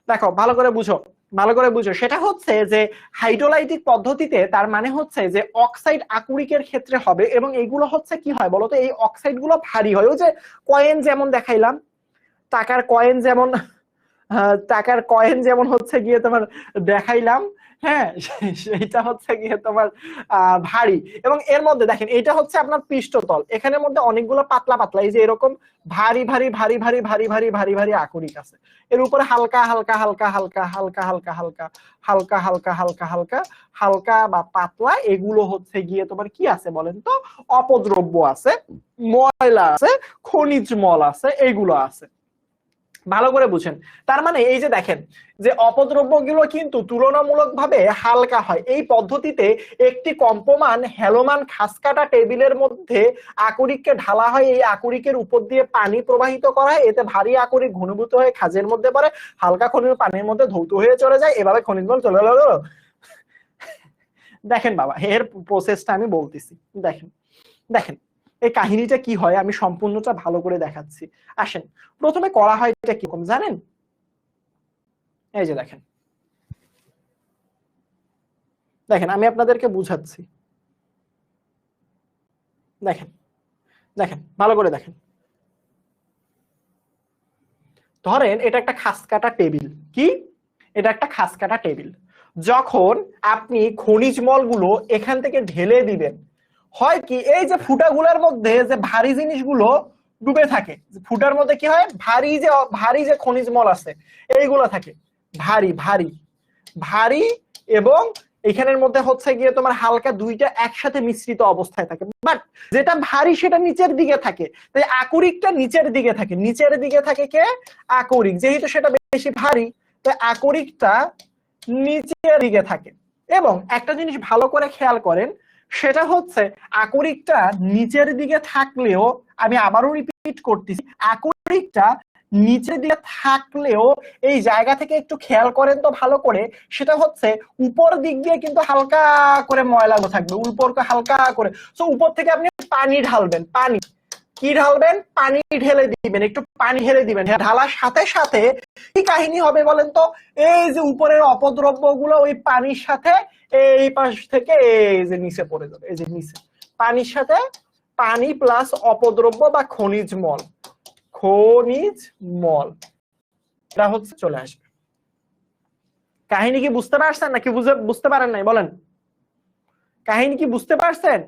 দেখো ভালো করে বুঝো, ভালো করে বুঝো। সেটা হচ্ছে যে হাইড্রোলাইটিক পদ্ধতিতে তার মানে হচ্ছে যে অক্সাইড আকরিকের ক্ষেত্রে হবে, এবং এইগুলো হচ্ছে কি হয় বলতো, এই অক্সাইড গুলো ভারী হয়। ওই যে কয়েন যেমন দেখাইলাম, টাকার কয়েন যেমন, টাকার কয়েন যেমন হচ্ছে গিয়ে তোমার দেখাইলাম, হ্যাঁ, সেইটা হচ্ছে গিয়ে তোমার ভারী। এবং এর মধ্যে দেখেন এটা হচ্ছে আপনার পৃষ্ঠতল, এখানের মধ্যে অনেকগুলো পাতলা পাতলা এই যে এরকম ভারী ভারী ভারী ভারী ভারী ভারী ভারী ভারী আকরিক আছে, এর উপরে হালকা হালকা হালকা হালকা হালকা হালকা হালকা হালকা হালকা হালকা হালকা হালকা বা পাতলা এগুলো হচ্ছে গিয়ে তোমার কি আছে বলেন তো, অপদ্রব্য আছে, ময়লা আছে, খনিজ মল আছে, এইগুলো আছে। ভালো করে বুঝেন। তার মানে এই যে দেখেন যে অপদ্রব্যগুলো কিন্তু তুলনামূলকভাবে হালকা হয়। এই পদ্ধতিতে একটি কম্পমান হেলোমান খাসকাটা টেবিলের মধ্যে আকরিককে ঢালা হয়, এই আকরিকের উপর দিয়ে পানি প্রবাহিত করা হয়, এতে ভারী আকরিক ঘনীভূত হয়ে খাঁজের মধ্যে পড়ে, হালকা খনিজ পানির মধ্যে ধৌত হয়ে চলে যায়, এভাবে খনিজ মল চলে গেল। দেখেন বাবা, এর প্রসেসটা আমি বলতেছি, দেখেন দেখেন এই কাহিনীটা কি হয় আমি সম্পূর্ণটা ভালো করে দেখাচ্ছি। আসেন, প্রথমে করা হয় এটা কিরকম জানেন, এই যে দেখেন, দেখেন আমি আপনাদেরকে বুঝাচ্ছি, দেখেন দেখেন ভালো করে দেখেন। ধরেন এটা একটা খাসকাটা টেবিল, কি এটা একটা খাসকাটা টেবিল, যখন আপনি খনিজ মলগুলো এখান থেকে ঢেলে দিবেন, হয় কি এই যে ফুটাগুলোর মধ্যে যে ভারী জিনিসগুলো ডুবে থাকে, ফুটার মধ্যে কি হয়, ভারী যে খনিজ মল আছে এইগুলো থাকে, ভারী ভারী ভারী, এবং এখানের মধ্যে হচ্ছে গিয়ে তোমার হালকা দুইটা একসাথে মিশ্রিত অবস্থায় থাকে, বাট যেটা ভারী সেটা নিচের দিকে থাকে, তাই আকরিকটা নিচের দিকে থাকে, নিচের দিকে থাকে কে, আকরিক, যেহেতু সেটা বেশি ভারী তাই আকরিকটা নিচের দিকে থাকে। এবং একটা জিনিস ভালো করে খেয়াল করেন, সেটা হচ্ছে আকরিকটা নিচের দিকে থাকলেও, আমি আবারও রিপিট করতেছি, আকরিকটা নিচের দিকে থাকলেও এই জায়গা থেকে একটু খেয়াল করেন তো ভালো করে, সেটা হচ্ছে উপর দিক দিয়ে কিন্তু হালকা করে ময়লাগুলো থাকবে, উপর হালকা করে। তো উপর থেকে আপনি পানি ঢালবেন, পানি কি ঢালবেন, পানি ঢেলে দিবেন, একটু পানি ঢেলে দিবেন, ঢালার সাথে সাথে কি কাহিনী হবে বলেন তো, এই যে উপরের অপদ্রব্য গুলো ওই পানির সাথে এই পাশ থেকে এই যে নিচে পড়ে যাবে, এই যে নিচে পানির সাথে পানি প্লাস অপদ্রব্য বা খনিজ মল, খনিজ মল এটা হচ্ছে চলে আসবে। কাহিনী কি বুঝতে পারছেন নাকি বুঝতে পারেন নাই বলেন, কাহিনী কি বুঝতে পারছেন?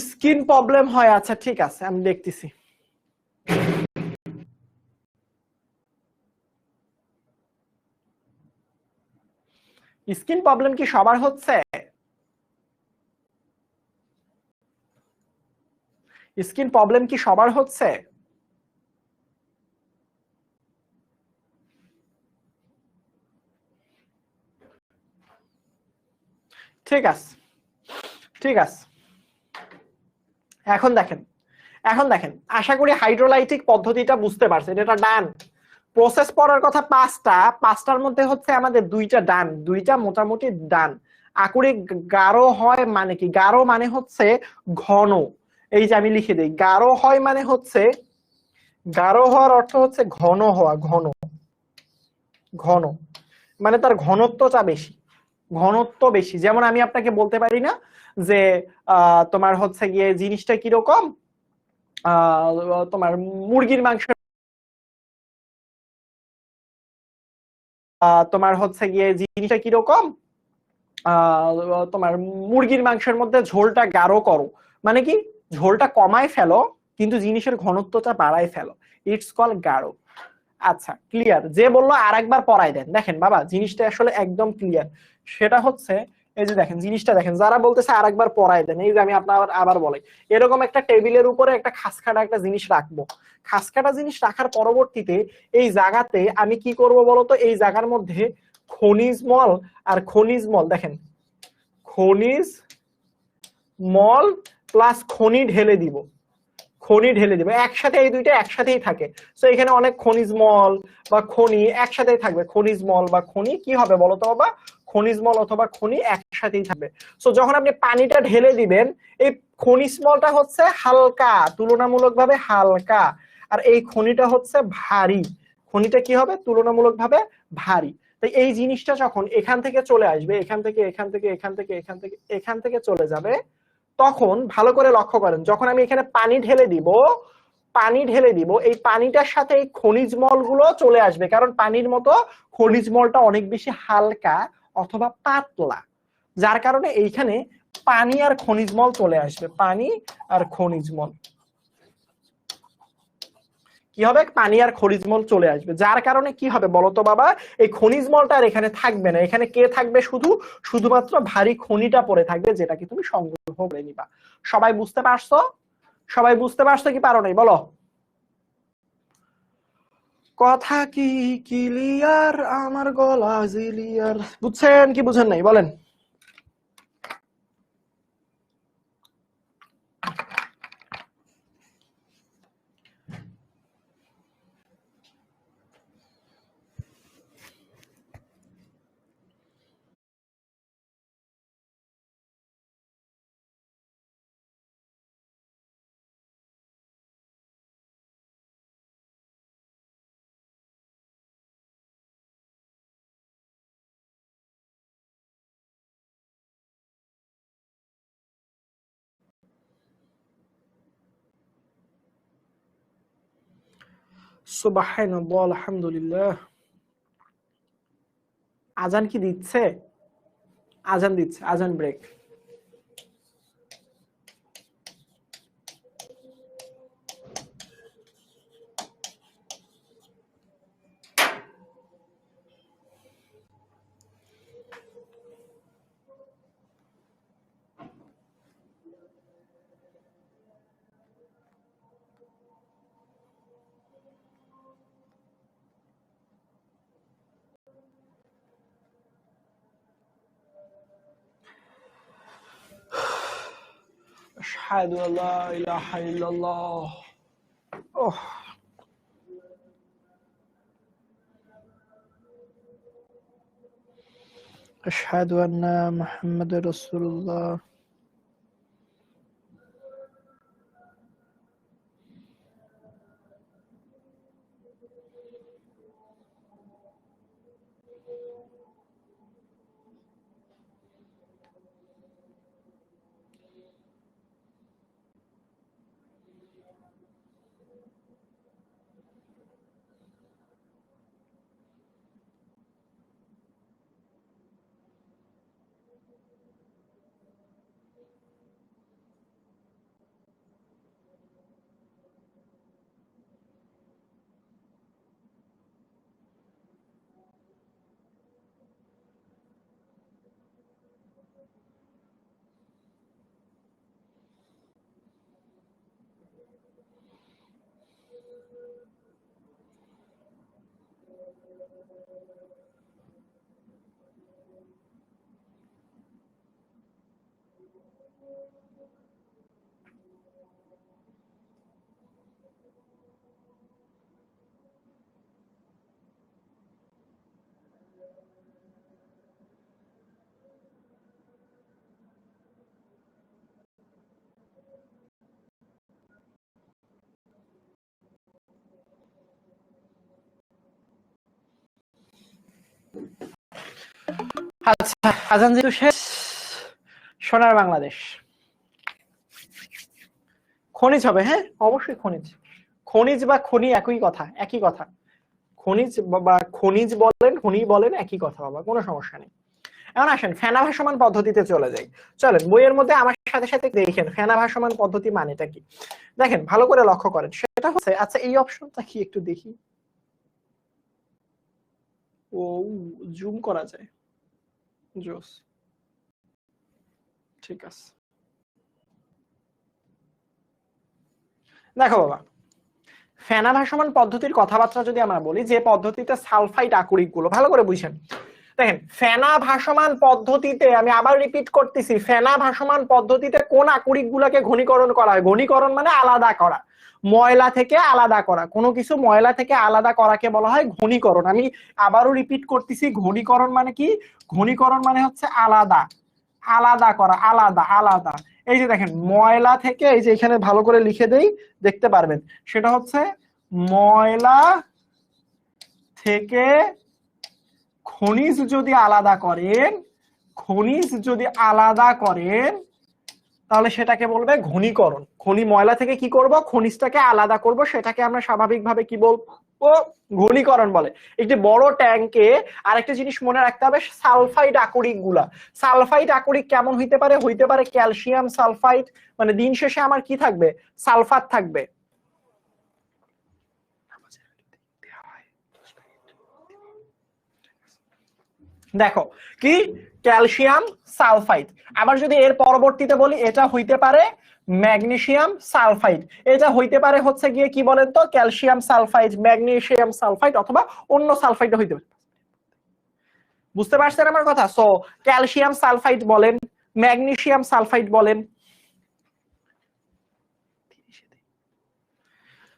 স্কিন প্রবলেম হয়, আচ্ছা ঠিক আছে আমি দেখতেছি। স্কিন প্রবলেম কি সবার হচ্ছে? স্কিন প্রবলেম কি সবার হচ্ছে? ঠিক আছে, ঠিক আছে। এখন দেখেন, এখন দেখেন, আশা করি হাইড্রোলাইটিক পদ্ধতিটা বুঝতে পারছেন, এটা ডান। প্রসেস পড়ার কথা পাঁচটা, পাঁচটার মধ্যে হচ্ছে আমাদের দুইটা ডান, দুইটা মোটামুটি ডান। আকরিক গাঢ় হয় মানে কি, গাঢ় মানে হচ্ছে ঘন, এই যে আমি লিখে দিই, গাঢ় হয় মানে হচ্ছে, গাঢ় হওয়ার অর্থ হচ্ছে ঘন হওয়া, ঘন, ঘন মানে তার ঘনত্বটা বেশি, ঘনত্ব বেশি। যেমন আমি আপনাকে বলতে পারি না যে তোমার হচ্ছে গিয়ে জিনিসটা কিরকম, তোমার মুরগির মাংস, তোমার হচ্ছে গিয়ে জিনিসটা কিরকম, তোমার মুরগির মাংসের মধ্যে ঝোলটা গাঢ় করো, মানে কি ঝোলটা কমায় ফেলো কিন্তু জিনিসের ঘনত্বটা বাড়ায় ফেলো, ইটস কল গাঢ়। আচ্ছা ক্লিয়ার, যে বললো আরেকবার পড়াই দেন, দেখেন বাবা জিনিসটা আসলে একদম ক্লিয়ার। সেটা হচ্ছে এই যে দেখেন জিনিসটা দেখেন, যারা বলতেছে আরেকবার পড়ায় দেন, এই যে আমি আপনার আবার বলাই, এরকম একটা টেবিলের উপরে একটা খাসকাটা একটা জিনিস রাখবো। খাসকাটা জিনিস রাখার পরবর্তীতে এই জায়গাতে আমি কি করব বলতো, এই জায়গার মধ্যে খনিজ মল আর খনিজ মল, দেখেন খনিজ মল প্লাস খনি ঢেলে দিব, খনি ঢেলে দিব একসাথে, এই দুইটা একসাথেই থাকে। তো এখানে অনেক খনিজ মল বা খনি একসাথেই থাকবে, খনিজ মল বা খনি কি হবে বলতো বাবা, খনিজ মল অথবা খনি একসাথেই থাকবে। তো যখন আপনি পানিটা ঢেলে দিবেন, এই খনিজ মলটা হচ্ছে হালকা, তুলনামূলকভাবে হালকা, আর এই খনিটা হচ্ছে ভারী। খনিটা কি হবে, তুলনামূলকভাবে ভারী। তাই এই জিনিসটা যখন এখান থেকে চলে আসবে, এখান থেকে এখান থেকে এখান থেকে এখান থেকে এখান থেকে চলে যাবে, তখন ভালো করে লক্ষ্য করেন, যখন আমি এখানে পানি ঢেলে দিব, পানি ঢেলে দিব, এই পানিটার সাথে এই খনিজ মলগুলো চলে আসবে, কারণ পানির মতো খনিজ মলটা অনেক বেশি হালকা অথবা পাতলা, যার কারণে এইখানে পানি আর খনিজ মল চলে আসবে, পানি আর খনিজ মল কি হবে, পানি আর খনিজ মল চলে আসবে, যার কারণে কি হবে বলতো বাবা, এই খনিজ মলটা আর এখানে থাকবে না, এখানে কে থাকবে, শুধুমাত্র ভারী খনিটা পড়ে থাকবে, যেটাকে তুমি সংগ্রহ করে নিবা। সবাই বুঝতে পারছো? সবাই বুঝতে পারছো কি পারো নাই বলো? কথা কি ক্লিয়ার, আমার গলা জিলিয়ার, বুঝছেন কি বুঝেন নাই বলেন? সুবহানাল্লাহ, আলহামদুলিল্লাহ। আজান কি দিচ্ছে? আজান দিচ্ছে, আজান ব্রেক। আশহাদু আল্লা ইলাহা ইল্লাল্লাহ। ওহ, আশহাদু আন্না মুহাম্মাদুর রাসূলুল্লাহ। আচ্ছা, আজান যেহেতু শেষ, সোনার বাংলাদেশ খনিজ হবে, হ্যাঁ অবশ্যই খনিজ। খনিজ বা খনি একই কথা, একই কথা। খনিজ বা খনিজ বলেন, খনি বলেন, একই কথা বাবা, কোনো সমস্যা নেই। এখন আসেন ফেনা ভাসমান পদ্ধতিতে চলে যাই। চলেন বইয়ের মধ্যে আমার সাথে সাথে দেখেন ফেনা ভাসমান পদ্ধতি মানেটা কি। দেখেন ভালো করে লক্ষ্য করেন, সেটা হচ্ছে, আচ্ছা এই অপশনটা কি একটু দেখি। ও, জুম করা যায়, জোস। ঠিক আছে, দেখো বাবা, ফেনা ভাসমান পদ্ধতির কথাবার্তা যদি আমরা বলি, যে পদ্ধতিতে সালফাইড আকরিক গুলো, ভালো করে বুঝেন, দেখেন ফেনা ভাসমান পদ্ধতিতে, আমি আবার রিপিট করতেছি, ফেনা ভাসমান পদ্ধতিতে কোন আকরিক গুলাকে ঘনীকরণ করা হয়? ঘনীকরণ মানে আলাদা করা, ময়লা থেকে আলাদা করা, কোনো কিছু ময়লা থেকে আলাদা করাকে বলা হয় ঘনীকরণ। আমি আবারও রিপিট করতেছি, ঘনীকরণ মানে কি? ঘনীকরণ মানে হচ্ছে আলাদা, আলাদা করা, আলাদা আলাদা। এই যে দেখেন, ময়লা থেকে, এই যে এখানে ভালো করে লিখে দেই, দেখতে পারবেন, সেটা হচ্ছে ময়লা থেকে খনিজ যদি আলাদা করেন, খনিজ যদি আলাদা করেন, তাহলে সেটাকে বলবে ঘনীকরণ। ময়লা থেকে কি করব? খনিজটাকে আলাদা করব, সেটাকে আমরা স্বাভাবিকভাবে কি বলবো? ঘনীকরণ বলে। একটি বড় ট্যাঙ্কে আরেকটা জিনিস মনে রাখতে হবে, সালফাইড আকরিক গুলা, সালফাইড আকরিক কেমন হইতে পারে? হইতে পারে ক্যালসিয়াম সালফাইড, মানে দিন শেষে আমার কি থাকবে? সালফার থাকবে। দেখো কি, ক্যালসিয়াম সালফাইড। আবার যদি এর পরবর্তীতে বলি, এটা হইতে পারে ম্যাগনেসিয়াম সালফাইড, এটা হইতে পারে হচ্ছে গিয়ে কি বলেন তো, ক্যালসিয়াম সালফাইড, ম্যাগনেসিয়াম সালফাইড, অথবা অন্য সালফাইড হইতে পারে। বুঝতে পারছেন আমার কথা? সো ক্যালসিয়াম সালফাইড বলেন, ম্যাগনেসিয়াম সালফাইড বলেন।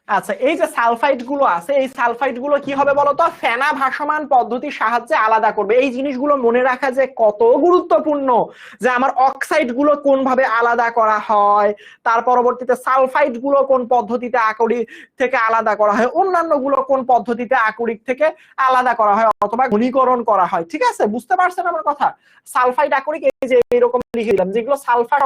আচ্ছা, এই যে সালফাইড গুলো আছে, এই সালফাইড গুলো কি হবে বলতো? ফেনা ভাসমান পদ্ধতির সাহায্যে আলাদা করবে। এই জিনিসগুলো মনে রাখা যে কত গুরুত্বপূর্ণ, যে আমার অক্সাইড গুলো কোন ভাবে আলাদা করা হয়, তার পরবর্তীতে সালফাইড গুলো কোন পদ্ধতিতে আকরিক থেকে আলাদা করা হয়, অন্যান্য গুলো কোন পদ্ধতিতে আকরিক থেকে আলাদা করা হয় অথবা ঘনীকরণ করা হয়। ঠিক আছে, বুঝতে পারছেন আমার কথা? সালফাইড আকরিক এই যে এরকম লিখে দিলাম, যেগুলো সালফার